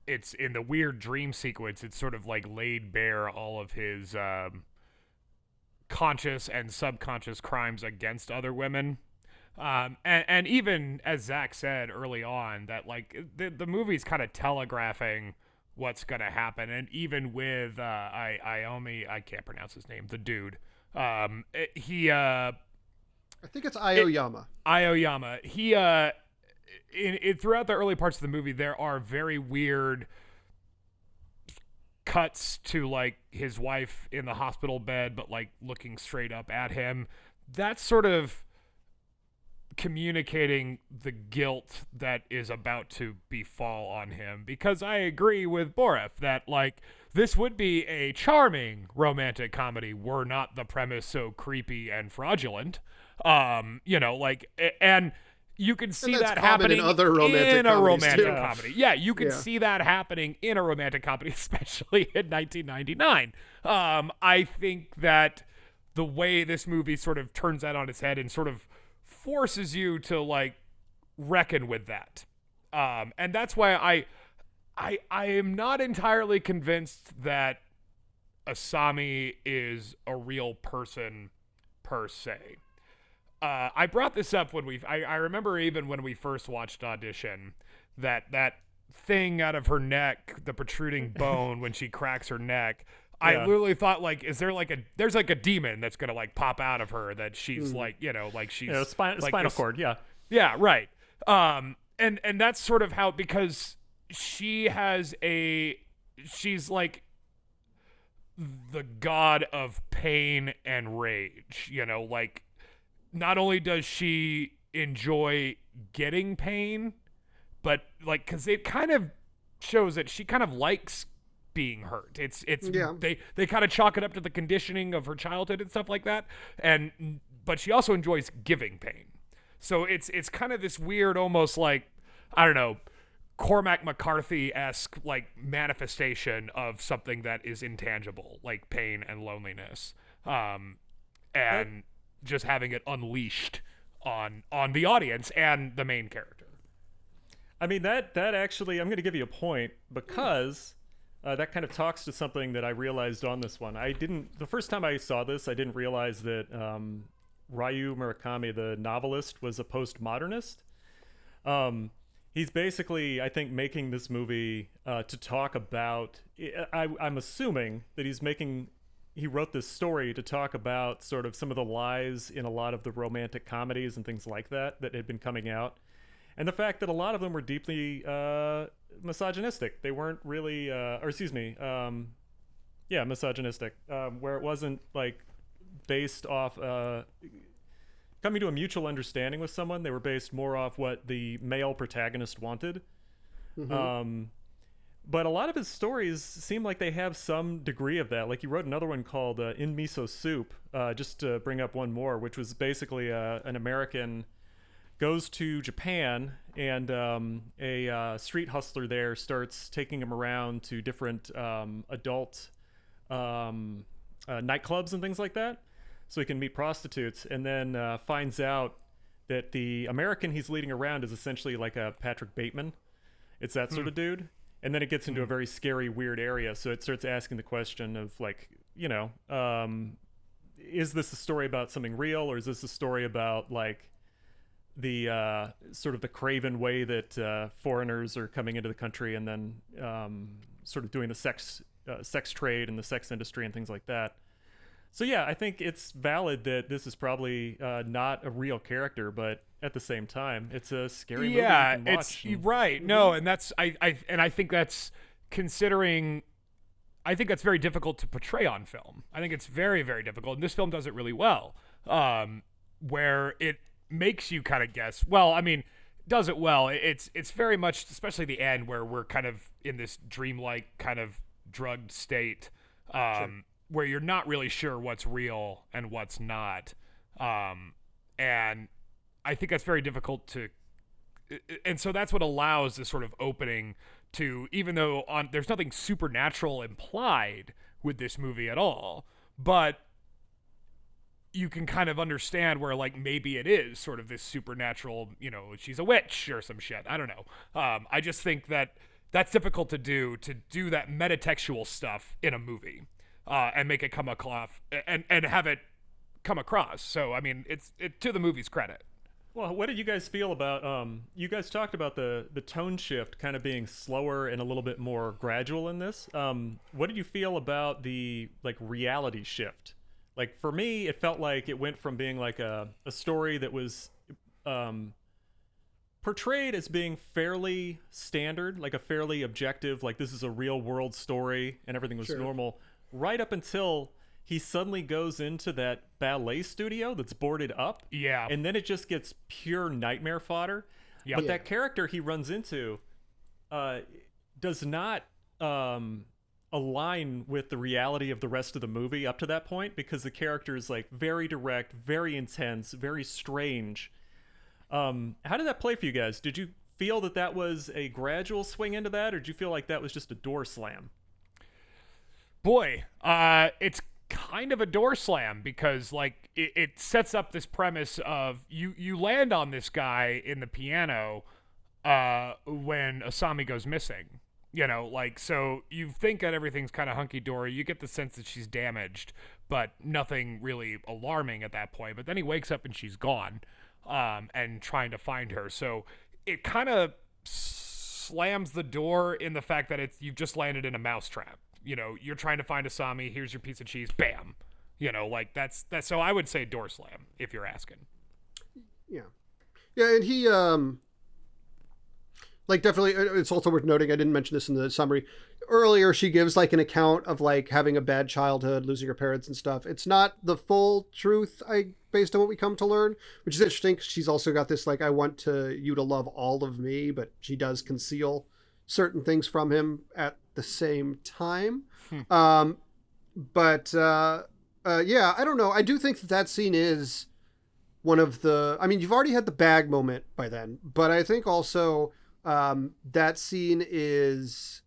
it's in the weird dream sequence. It's sort of like laid bare all of his conscious and subconscious crimes against other women. And even as Zach said early on, that like the movie's kind of telegraphing what's going to happen. And even with Iommi, I can't pronounce his name, the dude, I think it's Aoyama. Aoyama. He throughout the early parts of the movie, there are very weird cuts to like his wife in the hospital bed, but like looking straight up at him. That's sort of communicating the guilt that is about to befall on him, because I agree with Boref that like this would be a charming romantic comedy were not the premise so creepy and fraudulent. And you can see that's that common happening in other romantic in a comedies, romantic too. comedy. Yeah, you can Yeah. see that happening in a romantic comedy, especially in 1999. I think that the way this movie sort of turns that on its head and sort of forces you to like reckon with that. And that's why I am not entirely convinced that Asami is a real person per se. I brought this up when I remember even when we first watched Audition, that thing out of her neck, the protruding bone when she cracks her neck. I Yeah. literally thought, like, there's like a demon that's gonna like pop out of her that she's like, like she's Spinal this- cord. Yeah. Yeah, right. And that's sort of how, because she's like the god of pain and rage, like not only does she enjoy getting pain, but like, cause it kind of shows that she kind of likes being hurt. It's Yeah. they kind of chalk it up to the conditioning of her childhood and stuff like that. But she also enjoys giving pain. So it's kind of this weird, almost like, I don't know, Cormac McCarthy-esque like manifestation of something that is intangible, like pain and loneliness, and just having it unleashed on the audience and the main character. I mean, that actually, I'm going to give you a point, because that kind of talks to something that I realized on this one. The first time I saw this, I didn't realize that Ryu Murakami, the novelist, was a postmodernist. He's basically, I think, making this movie to talk about, I'm assuming that he wrote this story to talk about sort of some of the lies in a lot of the romantic comedies and things like that had been coming out. And the fact that a lot of them were deeply misogynistic. They weren't really, misogynistic, where it wasn't like based off coming to a mutual understanding with someone. They were based more off what the male protagonist wanted. But a lot of his stories seem like they have some degree of that. Like, he wrote another one called In Miso Soup, just to bring up one more, which was basically an American goes to Japan, and a street hustler there starts taking him around to different adult nightclubs and things like that, so he can meet prostitutes, and then finds out that the American he's leading around is essentially like a Patrick Bateman. It's that sort of dude. And then it gets into a very scary, weird area, so it starts asking the question of, like, is this a story about something real, or is this a story about, like, the sort of the craven way that foreigners are coming into the country and then sort of doing the sex trade and the sex industry and things like that. So yeah, I think it's valid that this is probably not a real character, but at the same time, it's a scary movie you can watch. Right. No, and that's I think that's, considering, I think that's very difficult to portray on film. I think it's very, very difficult, and this film does it really well, where it makes you kind of guess. Well, I mean, does it well. It's very much, especially the end, where we're kind of in this dreamlike kind of drugged state, where you're not really sure what's real and what's not, and I think that's very difficult to, and so that's what allows this sort of opening to, even though there's nothing supernatural implied with this movie at all, but you can kind of understand where, like, maybe it is sort of this supernatural, she's a witch or some shit. I don't know. I just think that that's difficult to do that metatextual stuff in a movie, and make it come across and have it come across. So, I mean, it's to the movie's credit. Well, what did you guys feel about, you guys talked about the tone shift kind of being slower and a little bit more gradual in this. What did you feel about the, like, reality shift? Like, for me, it felt like it went from being like a story that was portrayed as being fairly standard, like a fairly objective, like this is a real world story and everything was normal, right up until he suddenly goes into that ballet studio that's boarded up. Yeah. And then it just gets pure nightmare fodder. Yeah. But that character he runs into does not align with the reality of the rest of the movie up to that point, because the character is, like, very direct, very intense, very strange. How did that play for you guys? Did you feel that was a gradual swing into that, or did you feel like that was just a door slam? Boy, it's kind of a door slam, because, like, it sets up this premise of you land on this guy in the piano when Asami goes missing. Like, so you think that everything's kind of hunky-dory. You get the sense that she's damaged, but nothing really alarming at that point. But then he wakes up and she's gone, and trying to find her. So it kind of slams the door in the fact that you've just landed in a mousetrap. you're trying to find Asami, here's your piece of cheese, bam. Like that's so I would say door slam if you're asking. Yeah. Yeah, and he like definitely it's also worth noting, I didn't mention this in the summary. Earlier she gives like an account of like having a bad childhood, losing her parents and stuff. It's not the full truth, based on what we come to learn, which is interesting because she's also got this like I want you to love all of me, but she does conceal certain things from him at the same time. But yeah, I don't know. I do think that scene is one of the, I mean, you've already had the bag moment by then, but I think also that scene is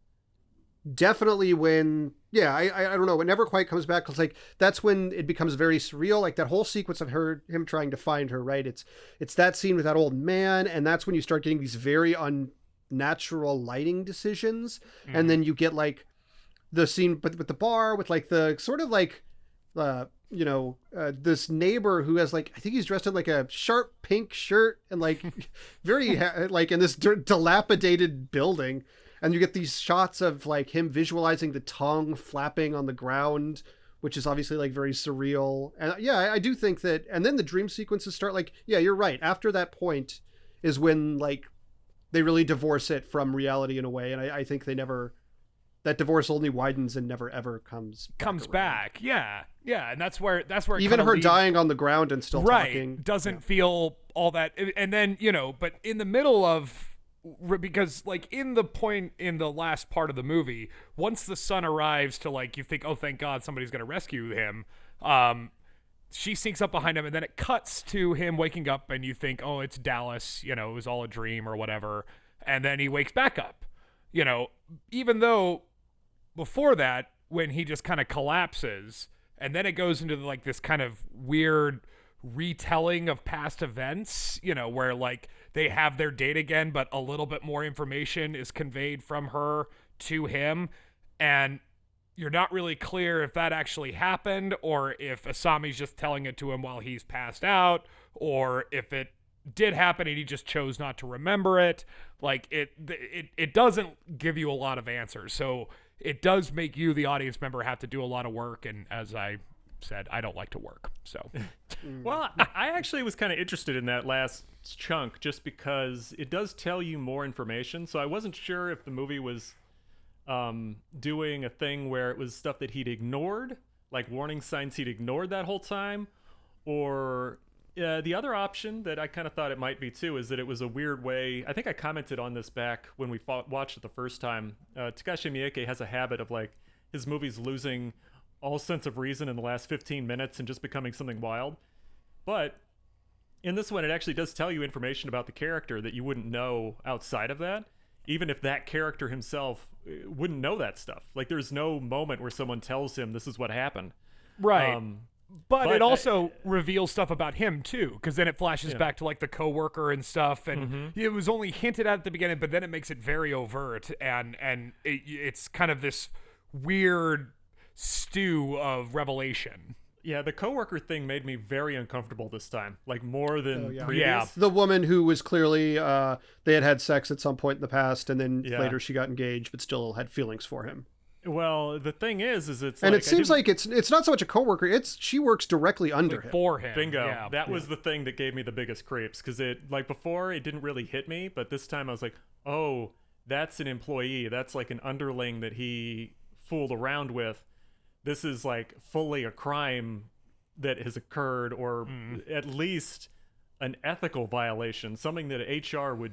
definitely when, yeah, I don't know, it never quite comes back, because like that's when it becomes very surreal, like that whole sequence of him trying to find her, right? It's that scene with that old man, and that's when you start getting these very unnatural lighting decisions, and then you get like the scene with the bar with like the sort of like this neighbor who has like, I think he's dressed in like a sharp pink shirt and like very like in this dilapidated building, and you get these shots of like him visualizing the tongue flapping on the ground, which is obviously like very surreal. And yeah, I do think that, and then the dream sequences start, like, yeah, you're right, after that point is when like they really divorce it from reality in a way, and I think that divorce only widens and never ever comes back. Yeah, and that's where it even her dying on the ground and still talking doesn't feel all that. And then but in the middle of, because like in the last part of the movie, once the son arrives to like, you think, oh thank God somebody's gonna rescue him, she sneaks up behind him, and then it cuts to him waking up, and you think, oh, it's Dallas, it was all a dream or whatever, and then he wakes back up, even though before that, when he just kind of collapses, and then it goes into like this kind of weird retelling of past events, where like they have their date again, but a little bit more information is conveyed from her to him, and you're not really clear if that actually happened, or if Asami's just telling it to him while he's passed out, or if it did happen and he just chose not to remember it. Like it doesn't give you a lot of answers, so it does make you, the audience member, have to do a lot of work. And as I said, I don't like to work, so. Well, I actually was kind of interested in that last chunk just because it does tell you more information. So I wasn't sure if the movie was doing a thing where it was stuff that he'd ignored, like warning signs he'd ignored that whole time, or the other option that I kind of thought it might be too is that it was a weird way. I think I commented on this back when we watched it the first time. Takashi Miike has a habit of like his movies losing all sense of reason in the last 15 minutes and just becoming something wild. But in this one, it actually does tell you information about the character that you wouldn't know outside of that, even if that character himself wouldn't know that stuff. Like there's no moment where someone tells him this is what happened. Right. But it also reveals stuff about him too, because then it flashes back to like the coworker and stuff, and it was only hinted at the beginning, but then it makes it very overt, and it's kind of this weird stew of revelation. Yeah, the coworker thing made me very uncomfortable this time, like more than previous. Yeah. The woman who was clearly they had sex at some point in the past, and then later she got engaged, but still had feelings for him. Well, the thing is it's and like, it seems like it's not so much a coworker. She works directly under him. For him. Bingo. Yeah. That was the thing that gave me the biggest creeps, because it, like before, it didn't really hit me, but this time I was like, oh, that's an employee. That's like an underling that he fooled around with. This is like fully a crime that has occurred, or at least an ethical violation, something that HR would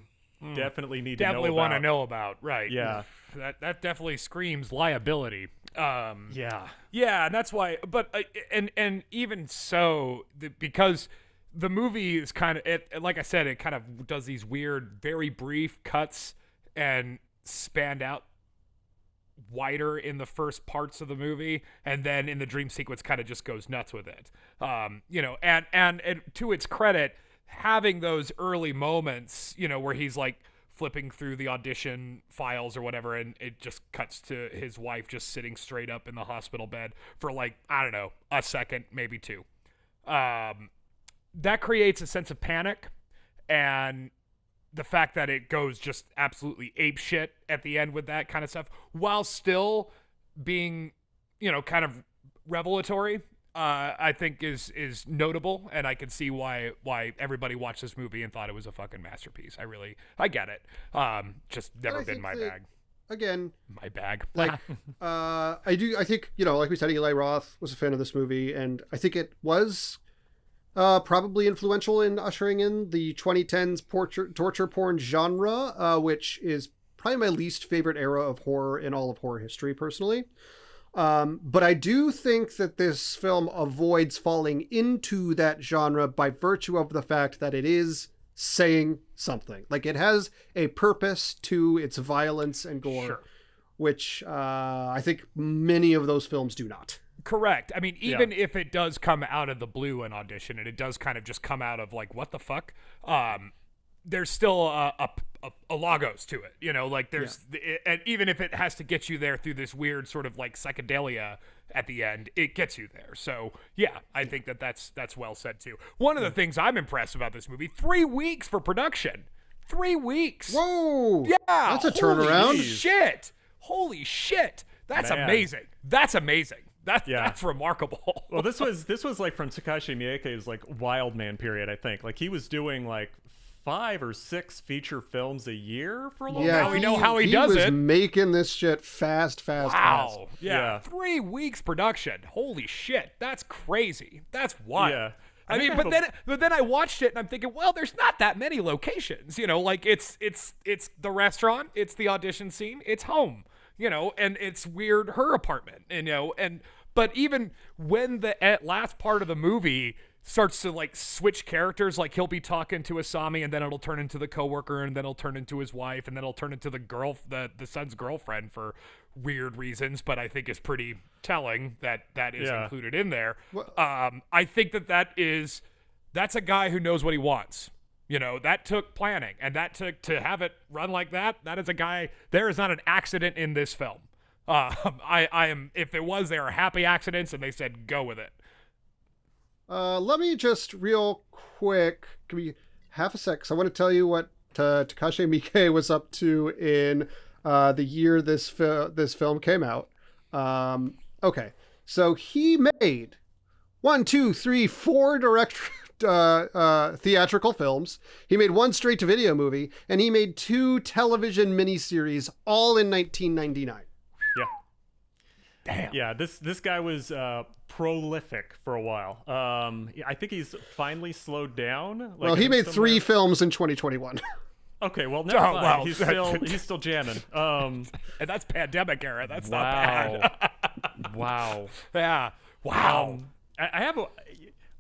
definitely need to know about. Definitely want to know about, right? Yeah. That definitely screams liability. Yeah, and that's why. But and even so, because the movie is kind of, like I said, it kind of does these weird, very brief cuts and spanned out wider in the first parts of the movie, and then in the dream sequence kind of just goes nuts with it. And to its credit, having those early moments, where he's like flipping through the audition files or whatever, and it just cuts to his wife just sitting straight up in the hospital bed for like, I don't know, a second, maybe two. That creates a sense of panic, and the fact that it goes just absolutely apeshit at the end with that kind of stuff, while still being, kind of revelatory, I think is notable, and I can see why everybody watched this movie and thought it was a fucking masterpiece. I get it. Just never I been think my that, bag. Again, My bag. like I think, like we said, Eli Roth was a fan of this movie, and I think it was probably influential in ushering in the 2010s torture porn genre, which is probably my least favorite era of horror in all of horror history, personally. But I do think that this film avoids falling into that genre by virtue of the fact that it is saying something. Like, it has a purpose to its violence and gore, Sure. which I think many of those films do not. Correct. I mean, even if it does come out of the blue in Audition, and it does kind of just come out of like, what the fuck? There's still a logos to it, like there's, and even if it has to get you there through this weird sort of like psychedelia at the end, it gets you there. So yeah, I think that's well said too. One of the things I'm impressed about this movie, 3 weeks for production, 3 weeks. Whoa! Yeah, That's a turnaround. Holy shit! That's Man. amazing. That's amazing. That's remarkable. Well, this was like from Takashi Miike's like Wild Man period, I think. Like, he was doing like 5 or 6 feature films a year for a little Yeah, while. we know how he does was it. making this shit fast. Wow. Yeah. Yeah. 3 weeks production. Holy shit. That's crazy. That's wild. Yeah. I mean, but then I watched it and I'm thinking, well, there's not that many locations, like it's the restaurant, it's the audition scene, it's home, and it's weird her apartment, but even when the last part of the movie starts to like switch characters, like he'll be talking to Asami and then it'll turn into the coworker and then it'll turn into his wife and then it'll turn into the son's girlfriend for weird reasons, but I think it's pretty telling that is included in there. I think that's a guy who knows what he wants. That took planning, and that took to have it run like that. That is a guy. There is not an accident in this film. I am. If it was, there are happy accidents, and they said go with it. Let me just real quick, give me half a sec, because I want to tell you what Takashi Miike was up to in the year this film came out. Okay, so he made 4 theatrical films. He made 1 straight-to-video movie, and he made 2 television miniseries, all in 1999. Yeah. Damn. Yeah, this guy was prolific for a while. I think he's finally slowed down. Like, Well, he made 3 films in 2021. Okay, well, never mind. wow. He's still jamming. And that's pandemic era. That's not Wow. bad. Wow. Yeah. Wow.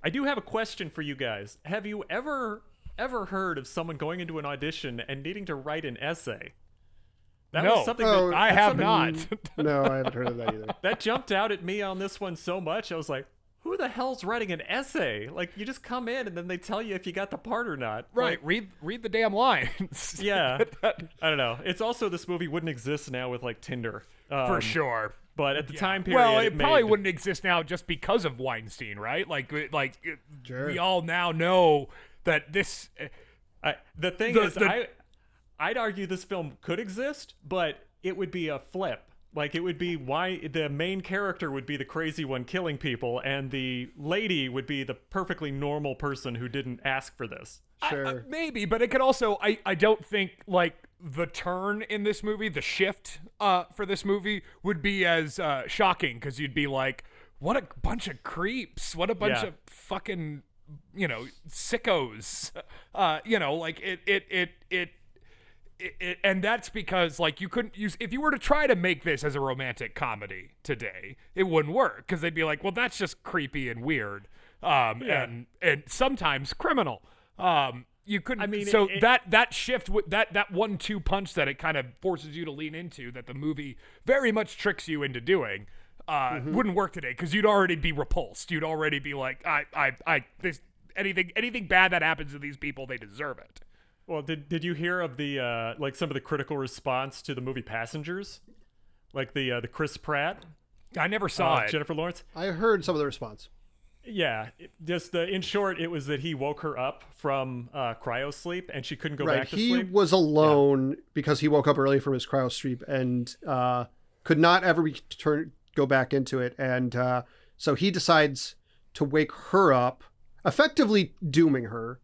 I do have a question for you guys. Have you ever heard of someone going into an audition and needing to write an essay? That No. was something Oh, that, I that's have something not. No, I haven't heard of that either. that jumped out at me on this one so much. I was like, who the hell's writing an essay? Like, you just come in and then they tell you if you got the part or not. Right. Like, Read the damn lines. yeah. I don't know. It's also, this movie wouldn't exist now with like Tinder. For sure. But at the time period, Well, it probably made- wouldn't exist now just because of Weinstein, right? Sure. We all now know that this. The thing The- is, the- I'd argue this film could exist, but it would be a flip. Like, it would be why the main character would be the crazy one killing people, and the lady would be the perfectly normal person who didn't ask for this. Sure. Maybe, but it could also. I don't think like the turn in this movie, the shift for this movie would be as shocking, because you'd be like, what a bunch of creeps, what a bunch Yeah. of fucking sickos, like it and that's because like you couldn't use, if you were to try to make this as a romantic comedy today, it wouldn't work, because they'd be like, well, that's just creepy and weird, and sometimes criminal. You couldn't. I mean, so it- that shift, that 1-2 punch that it kind of forces you to lean into, that the movie very much tricks you into doing, wouldn't work today, because you'd already be repulsed. You'd already be like, this anything bad that happens to these people, they deserve it. Well, did you hear of the like some of the critical response to the movie Passengers, like the Chris Pratt, I never saw it. Jennifer Lawrence? I heard some of the response. Yeah, in short, it was that he woke her up from cryo sleep and she couldn't go Right. back to He sleep. was alone because he woke up early from his cryo sleep, and could not ever go back into it. And so he decides to wake her up, effectively dooming her,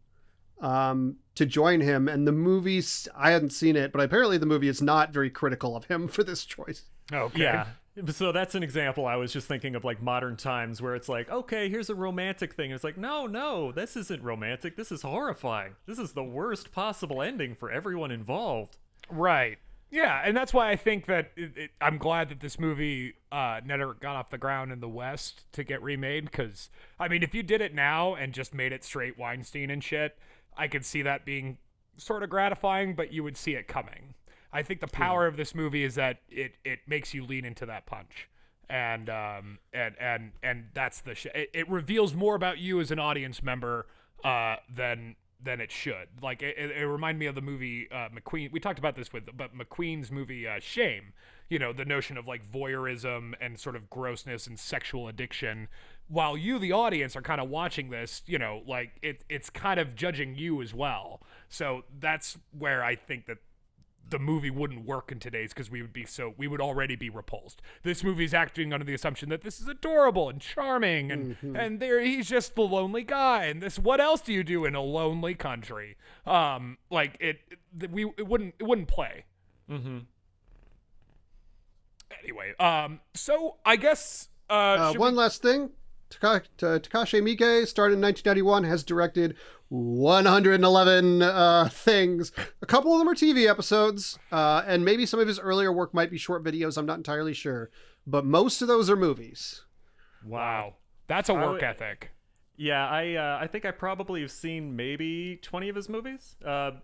to join him. And the movie's, I hadn't seen it, but apparently the movie is not very critical of him for this choice. Okay. Yeah. So that's an example. I was just thinking of like modern times where it's like, okay, here's a romantic thing. It's like, no, this isn't romantic. This is horrifying. This is the worst possible ending for everyone involved. Right. Yeah, and that's why I think that I'm glad that this movie never got off the ground in the West to get remade, because, I mean, if you did it now and just made it straight Weinstein and shit, I could see that being sort of gratifying, but you would see it coming. I think the power of this movie is that it makes you lean into that punch, and that's the it reveals more about you as an audience member than it should. Like it reminded me of the movie McQueen. We talked about this but McQueen's movie Shame. You know, the notion of like voyeurism and sort of grossness and sexual addiction, while you, the audience, are kind of watching this. You know, like it's kind of judging you as well. So that's where I think that the movie wouldn't work in today's, because we would already be repulsed. This movie's acting under the assumption that this is adorable and charming, and he's just the lonely guy, and this, what else do you do in a lonely country? It wouldn't play. Mm-hmm. Anyway, so I guess one last thing. Takashi Miike, started in 1991, has directed 111 things. A couple of them are TV episodes, and maybe some of his earlier work might be short videos. I'm not entirely sure, but most of those are movies. Wow, that's a work ethic. Yeah, I think I probably have seen maybe 20 of his movies,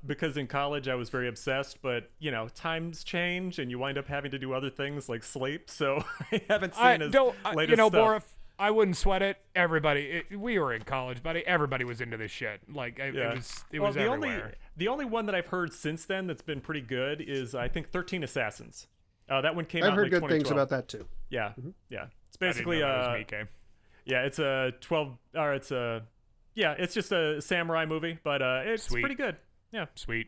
because in college I was very obsessed, but, you know, times change and you wind up having to do other things like sleep, so I haven't seen his latest stuff. Borif, I wouldn't sweat it. Everybody, we were in college, buddy. Everybody was into this shit. Like, it was everywhere. The only one that I've heard since then that's been pretty good is, I think, 13 Assassins. That one came out in like 2012. I've heard good things about that, too. Yeah, yeah. It's basically yeah, it's a 12, or it's just a samurai movie, but it's pretty good. Yeah, sweet.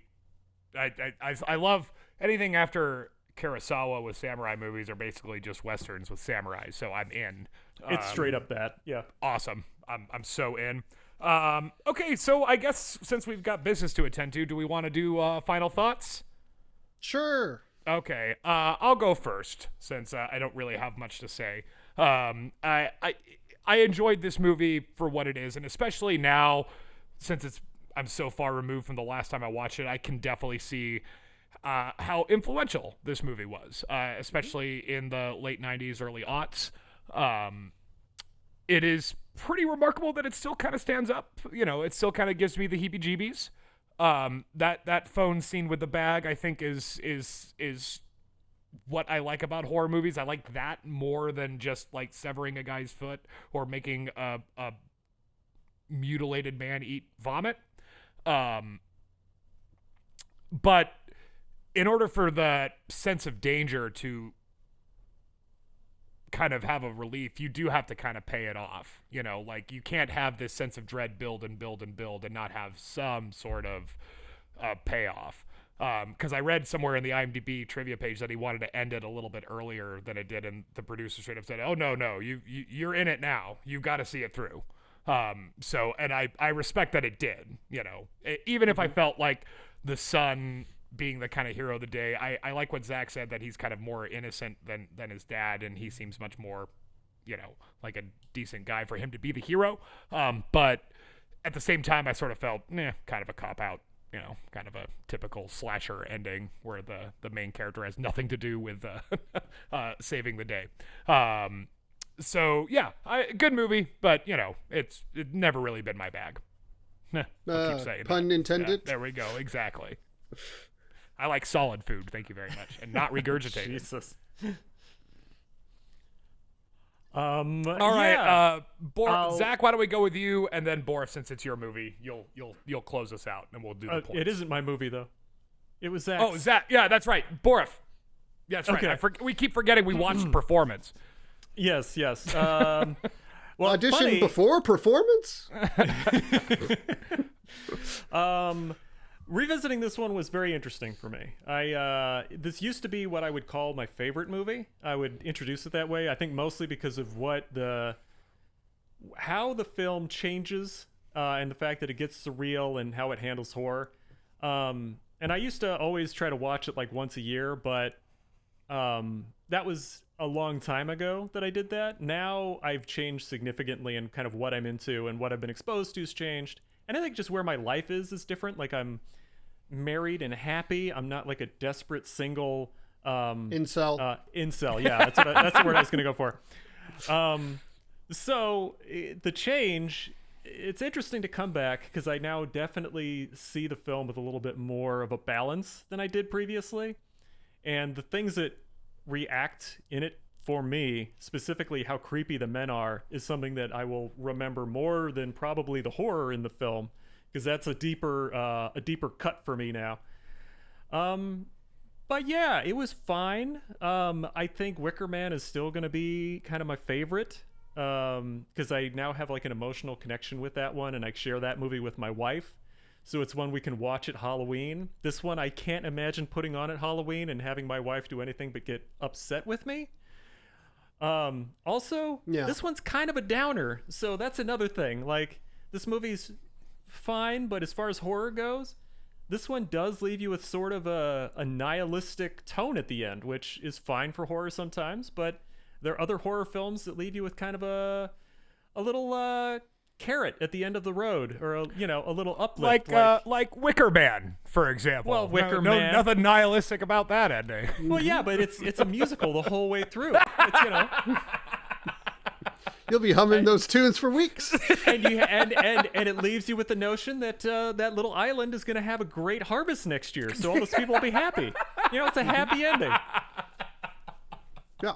I love anything after Kurosawa with samurai movies are basically just westerns with samurais, so I'm in. It's straight up that. Yeah. Awesome. I'm so in. Okay, so I guess since we've got business to attend to, do we want to do final thoughts? Sure. Okay. I'll go first since I don't really have much to say. I enjoyed this movie for what it is, and especially now, since I'm so far removed from the last time I watched it, I can definitely see how influential this movie was, especially in the late 90s, early aughts. It is pretty remarkable that it still kind of stands up. You know, it still kind of gives me the heebie-jeebies. That phone scene with the bag, I think, is what I like about horror movies. I like that more than just like severing a guy's foot or making a mutilated man eat vomit. But in order for that sense of danger to kind of have a relief, you do have to kind of pay it off. You know, like you can't have this sense of dread build and build and build and not have some sort of payoff. Because I read somewhere in the IMDb trivia page that he wanted to end it a little bit earlier than it did, and the producer straight up said, "Oh no, you're in it now. You've got to see it through." So, and I respect that it did. You know, even if I felt like the son being the kind of hero of the day, I like what Zach said, that he's kind of more innocent than his dad, and he seems much more, you know, like a decent guy for him to be the hero. But at the same time, I sort of felt, kind of a cop out. You know, kind of a typical slasher ending where the main character has nothing to do with saving the day. So yeah, good movie, but you know, it's never really been my bag. I'll keep saying pun that. intended. Yeah, there we go. Exactly. I like solid food. Thank you very much, and not regurgitated. Jesus. All right, Zach, why don't we go with you, and then Boris, since it's your movie, you'll close us out, and we'll do the points. It isn't my movie though. It was Zach's. Oh, Zach, yeah, that's right, Boris. Yeah, that's Okay. right. We keep forgetting we watched Performance. Yes. Well, Audition funny. before performance? Revisiting this one was very interesting for me. This used to be what I would call my favorite movie. I would introduce it that way. I think mostly because of how the film changes and the fact that it gets surreal and how it handles horror. And I used to always try to watch it like once a year, but that was a long time ago that I did that. Now I've changed significantly, and kind of what I'm into and what I've been exposed to has changed. And I think just where my life is different. Like, I'm married and happy. I'm not like a desperate single Incel. Incel, yeah, that's the word I was gonna go for. The change, it's interesting to come back because I now definitely see the film with a little bit more of a balance than I did previously, and the things that react in it for me, specifically how creepy the men are, is something that I will remember more than probably the horror in the film, because that's a deeper cut for me now. But yeah, it was fine. I think Wicker Man is still going to be kind of my favorite, because I now have like an emotional connection with that one, and I share that movie with my wife. So it's one we can watch at Halloween. This one I can't imagine putting on at Halloween and having my wife do anything but get upset with me. Also, This one's kind of a downer, so that's another thing. Like, this movie's fine, but as far as horror goes, this one does leave you with sort of a nihilistic tone at the end, which is fine for horror sometimes, but there are other horror films that leave you with kind of a little carrot at the end of the road, or a little uplift, like Wicker Man, for example. Well, Wicker Man, nothing nihilistic about that ending. Well, yeah, but it's a musical the whole way through. It's, You'll be humming those tunes for weeks. and it leaves you with the notion that that little island is going to have a great harvest next year, so all those people will be happy. It's a happy ending. Yeah.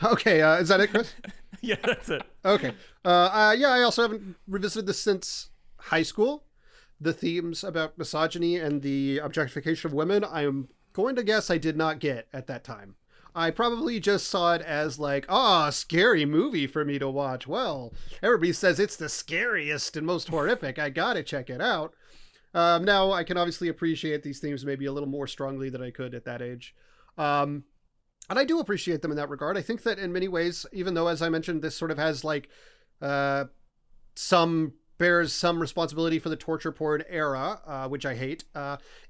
Okay. Is that it, Chris? Yeah, that's it. Okay. I also haven't revisited this since high school. The themes about misogyny and the objectification of women, I'm going to guess I did not get at that time. I probably just saw it as like, a scary movie for me to watch. Well, everybody says it's the scariest and most horrific. I gotta check it out. Now, I can obviously appreciate these themes maybe a little more strongly than I could at that age. And I do appreciate them in that regard. I think that in many ways, even though, as I mentioned, this sort of has like bears some responsibility for the torture porn era, which I hate,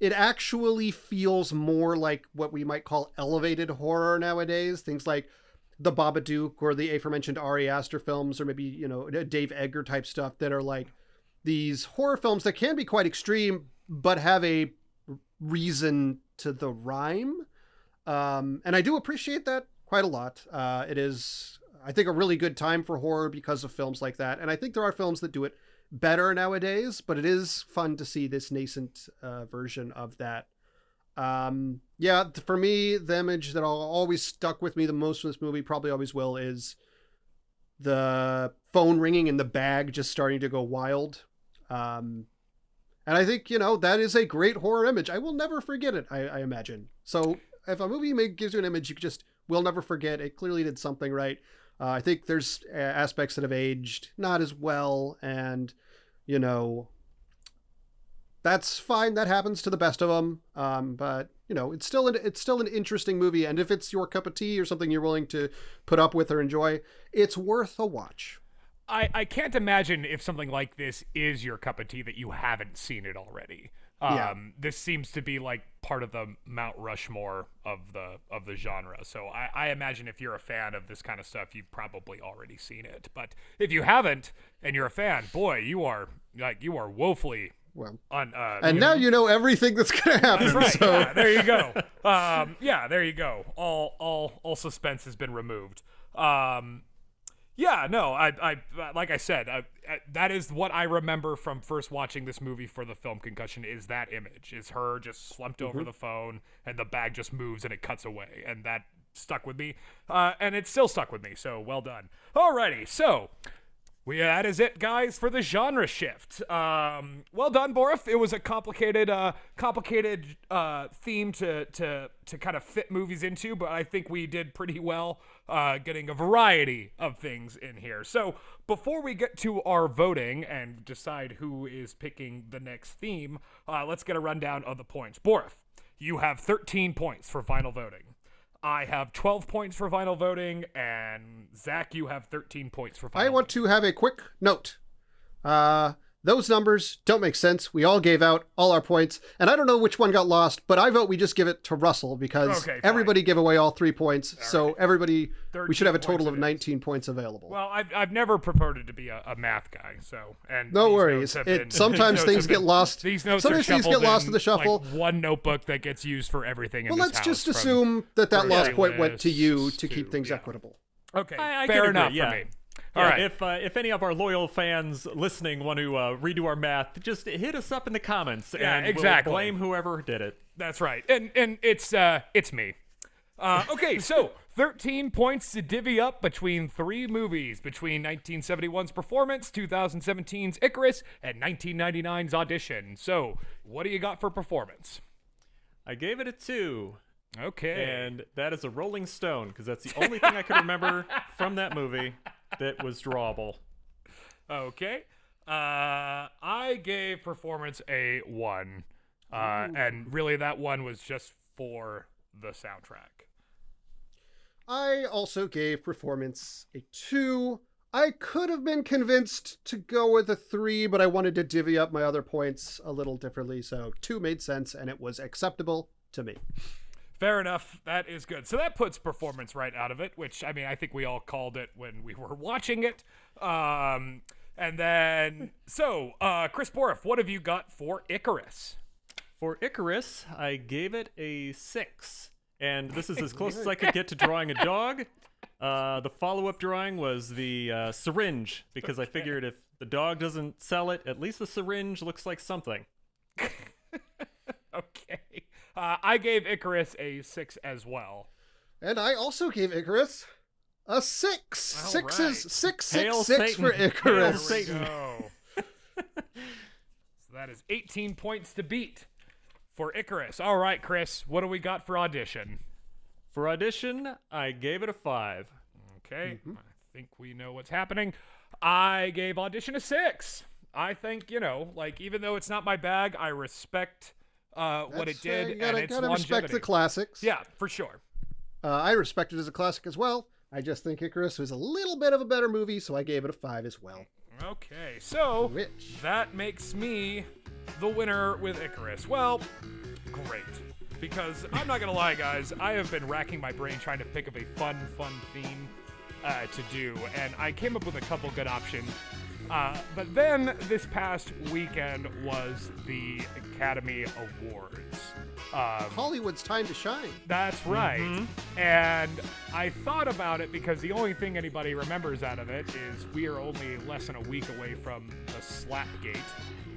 it actually feels more like what we might call elevated horror nowadays. Things like the Babadook or the aforementioned Ari Aster films, or maybe, Dave Edgar type stuff that are like these horror films that can be quite extreme, but have a reason to the rhyme. And I do appreciate that quite a lot. It is, I think, a really good time for horror because of films like that. And I think there are films that do it better nowadays, but it is fun to see this nascent version of that. For me, the image that always stuck with me the most from this movie, probably always will, is the phone ringing and the bag just starting to go wild. And I think, that is a great horror image. I will never forget it, I imagine. So if a movie gives you an image you just will never forget, it clearly did something right. I think there's aspects that have aged not as well, and that's fine. That happens to the best of them. But it's still an interesting movie, and if it's your cup of tea or something you're willing to put up with or enjoy, it's worth a watch. I can't imagine if something like this is your cup of tea that you haven't seen it already. This seems to be like part of the Mount Rushmore of the genre. So I imagine if you're a fan of this kind of stuff, you've probably already seen it. But if you haven't and you're a fan, boy, you are woefully now you know everything that's gonna happen. That's right. So. Yeah, there you go. There you go. All suspense has been removed. I like I said, that is what I remember from first watching this movie for the film Concussion, is that image. Is her just slumped over the phone and the bag just moves and it cuts away. And that stuck with me. And it's still stuck with me, so well done. Alrighty, so That is it, guys, for the genre shift. Well done, Borif. It was a complicated theme to kind of fit movies into, but I think we did pretty well getting a variety of things in here. So before we get to our voting and decide who is picking the next theme, let's get a rundown of the points. Borif, you have 13 points for final voting. I have 12 points for final voting, and Zach, you have 13 points for final I want to have a quick note. Those numbers don't make sense. We all gave out all our points, and I don't know which one got lost, but I vote we just give it to Russell because Okay, fine. everybody gave away all 3 points. So right. everybody, we should have a 13 total of points it is. 19 points available. Well, I've never purported to be a math guy, so and No these worries. notes have It- been- sometimes these notes things have get been- lost. These notes Sometimes are things get shuffled lost in the shuffle. like one notebook that gets used for everything. Well, in this let's just house, from assume that grocery lost point went to you lists to keep things yeah. equitable. Okay, I fair can enough agree, yeah. for me. Yeah, All right. if any of our loyal fans listening want to redo our math, just hit us up in the comments, Yeah, and exactly. we'll blame whoever did it. That's right, and it's me. Okay, so 13 points to divvy up between 3 movies, between 1971's Performance, 2017's Icarus, and 1999's Audition. So, what do you got for Performance? I gave it a 2. Okay. And that is a Rolling Stone, because that's the only thing I could remember from that movie that was drawable. Okay. I gave Performance a 1. And really that 1 was just for the soundtrack. I also gave Performance a 2. I could have been convinced to go with a 3, but I wanted to divvy up my other points a little differently, so 2 made sense, and it was acceptable to me. Fair enough. That is good. So that puts Performance right out of it, which, I mean, I think we all called it when we were watching it. And then, so, Chris Borif, what have you got for Icarus? For Icarus, I gave it a 6. And this is as close as I could get to drawing a dog. The follow-up drawing was the syringe, because I figured if the dog doesn't sell it, at least the syringe looks like something. Okay. I gave Icarus a 6 as well. And I also gave Icarus a 6. All Six right. is 6, Hail 6, 6 for Satan. Hail Icarus. There we Satan. go. So that is 18 points to beat for Icarus. All right, Chris, what do we got for Audition? For Audition, I gave it a 5. Okay, I think we know what's happening. I gave Audition a 6. I think, like, even though it's not my bag, I respect what it did You and gotta its respect longevity. the classics. Yeah, for sure. I respect it as a classic as well. I just think Icarus was a little bit of a better movie, so I gave it a 5 as well. Okay, so Rich. that makes me the winner with Icarus. Well, great. Because I'm not going to lie, guys, I have been racking my brain trying to think of a fun theme to do, and I came up with a couple good options. But then this past weekend was the Academy Awards. Hollywood's time to shine. That's right. And I thought about it because the only thing anybody remembers out of it is we are only less than a week away from the Slapgate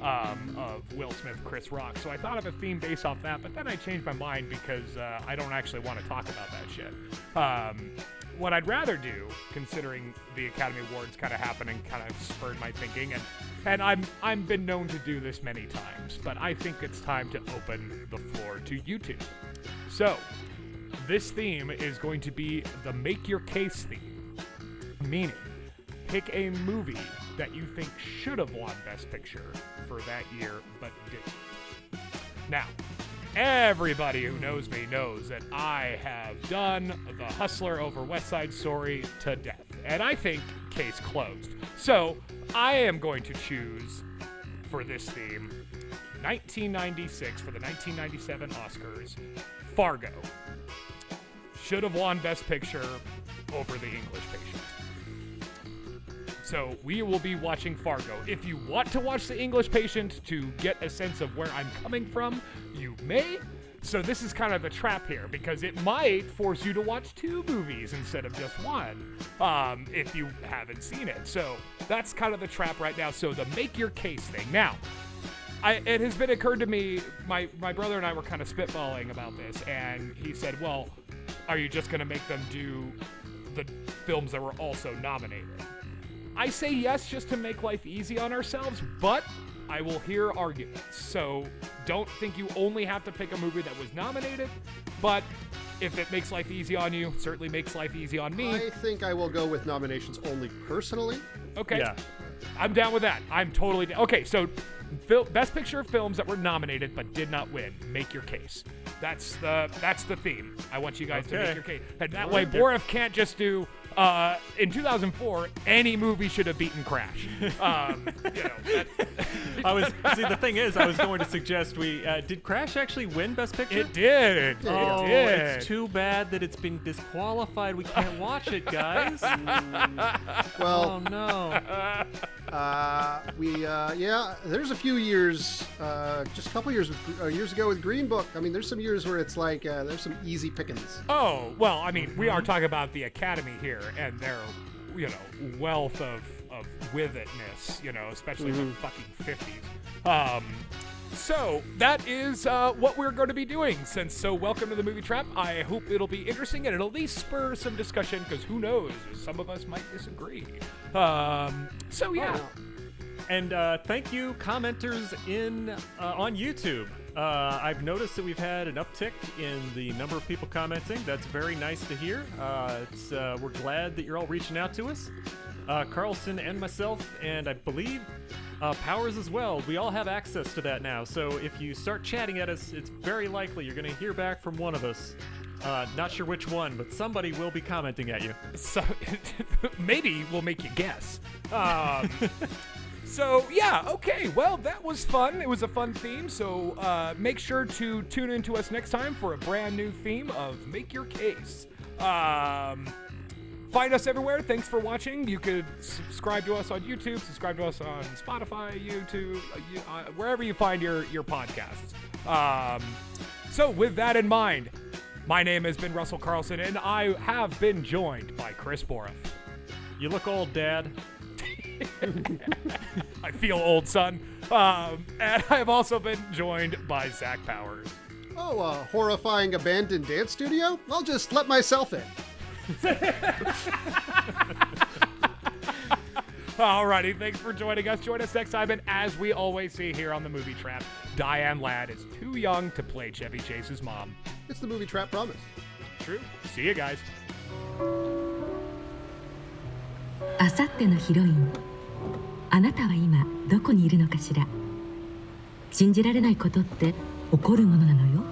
of Will Smith, Chris Rock. So I thought of a theme based off that, but then I changed my mind because I don't actually want to talk about that shit. What I'd rather do, considering the Academy Awards kind of happening, kind of spurred my thinking, and I'm been known to do this many times, but I think it's time to open the floor to you two. So, this theme is going to be the Make Your Case theme, meaning pick a movie that you think should have won Best Picture for that year, but didn't. Now, everybody who knows me knows that I have done The Hustler over West Side Story to death, and I think case closed. So, I am going to choose, for this theme, 1996 for the 1997 Oscars, Fargo. Should have won Best Picture over The English Patient. So we will be watching Fargo. If you want to watch The English Patient to get a sense of where I'm coming from, you may. So this is kind of the trap here, because it might force you to watch 2 movies instead of just 1, if you haven't seen it. So that's kind of the trap right now. So the Make Your Case thing. Now, it has been occurred to me, my brother and I were kind of spitballing about this, and he said, well, are you just going to make them do the films that were also nominated? I say yes just to make life easy on ourselves, but I will hear arguments. So don't think you only have to pick a movie that was nominated, but if it makes life easy on you, it certainly makes life easy on me. I think I will go with nominations only personally. Okay. Yeah. I'm down with that. I'm totally down. Okay, so Best Picture films that were nominated but did not win. Make your case. That's the theme. I want you guys to make your case. And that way, Borif can't just do, in 2004, any movie should have beaten Crash. The thing is, I was going to suggest did Crash actually win Best Picture? It did. Oh, It did. it's too bad that it's been disqualified. We can't watch it, guys. Well, Oh no. There's a few years, just a couple years ago with Green Book. I mean, there's some years where it's like there's some easy pickings. Oh, well, I mean, we are talking about the Academy here and their, wealth of with-itness, especially in the fucking 50s. So that is what we're going to be doing. So welcome to the Movie Trap. I hope it'll be interesting and it'll at least spur some discussion because who knows, some of us might disagree. So yeah. And thank you, commenters on YouTube. I've noticed that we've had an uptick in the number of people commenting. That's very nice to hear. We're glad that you're all reaching out to us. Carlson and myself, and I believe Powers as well. We all have access to that now. So if you start chatting at us, it's very likely you're going to hear back from one of us. Not sure which one, but somebody will be commenting at you. So maybe we'll make you guess. So, yeah, okay, well, that was fun. It was a fun theme, so make sure to tune in to us next time for a brand new theme of Make Your Case. Find us everywhere. Thanks for watching. You could subscribe to us on YouTube, subscribe to us on Spotify, YouTube, wherever you find your podcasts. So, with that in mind, my name has been Russell Carlson, and I have been joined by Chris Borif. You look old, Dad. I feel old, son. And I've also been joined by Zach Powers. Oh, a horrifying abandoned dance studio? I'll just let myself in. Alrighty, thanks for joining us. Join us next time, and as we always see here on the Movie Trap, Diane Ladd is too young to play Chevy Chase's mom. It's the Movie Trap promise. True. See you guys. あさってのヒロイン、あなたは今どこにいるのかしら。信じられないことって起こるものなのよ。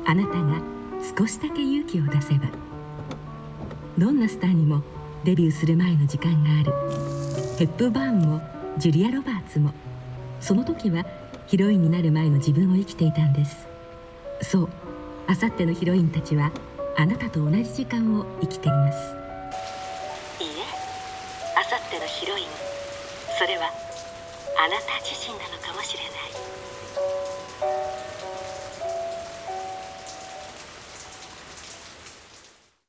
あなたが少しだけ勇気を出せば。どんなスターにもデビューする前の時間がある。ヘップバーンもジュリア・ロバーツも、その時はヒロインになる前の自分を生きていたんです。そう、あさってのヒロインたちはあなたと同じ時間を生きています。いいえ、あさってのヒロイン、それはあなた自身なのかもしれない。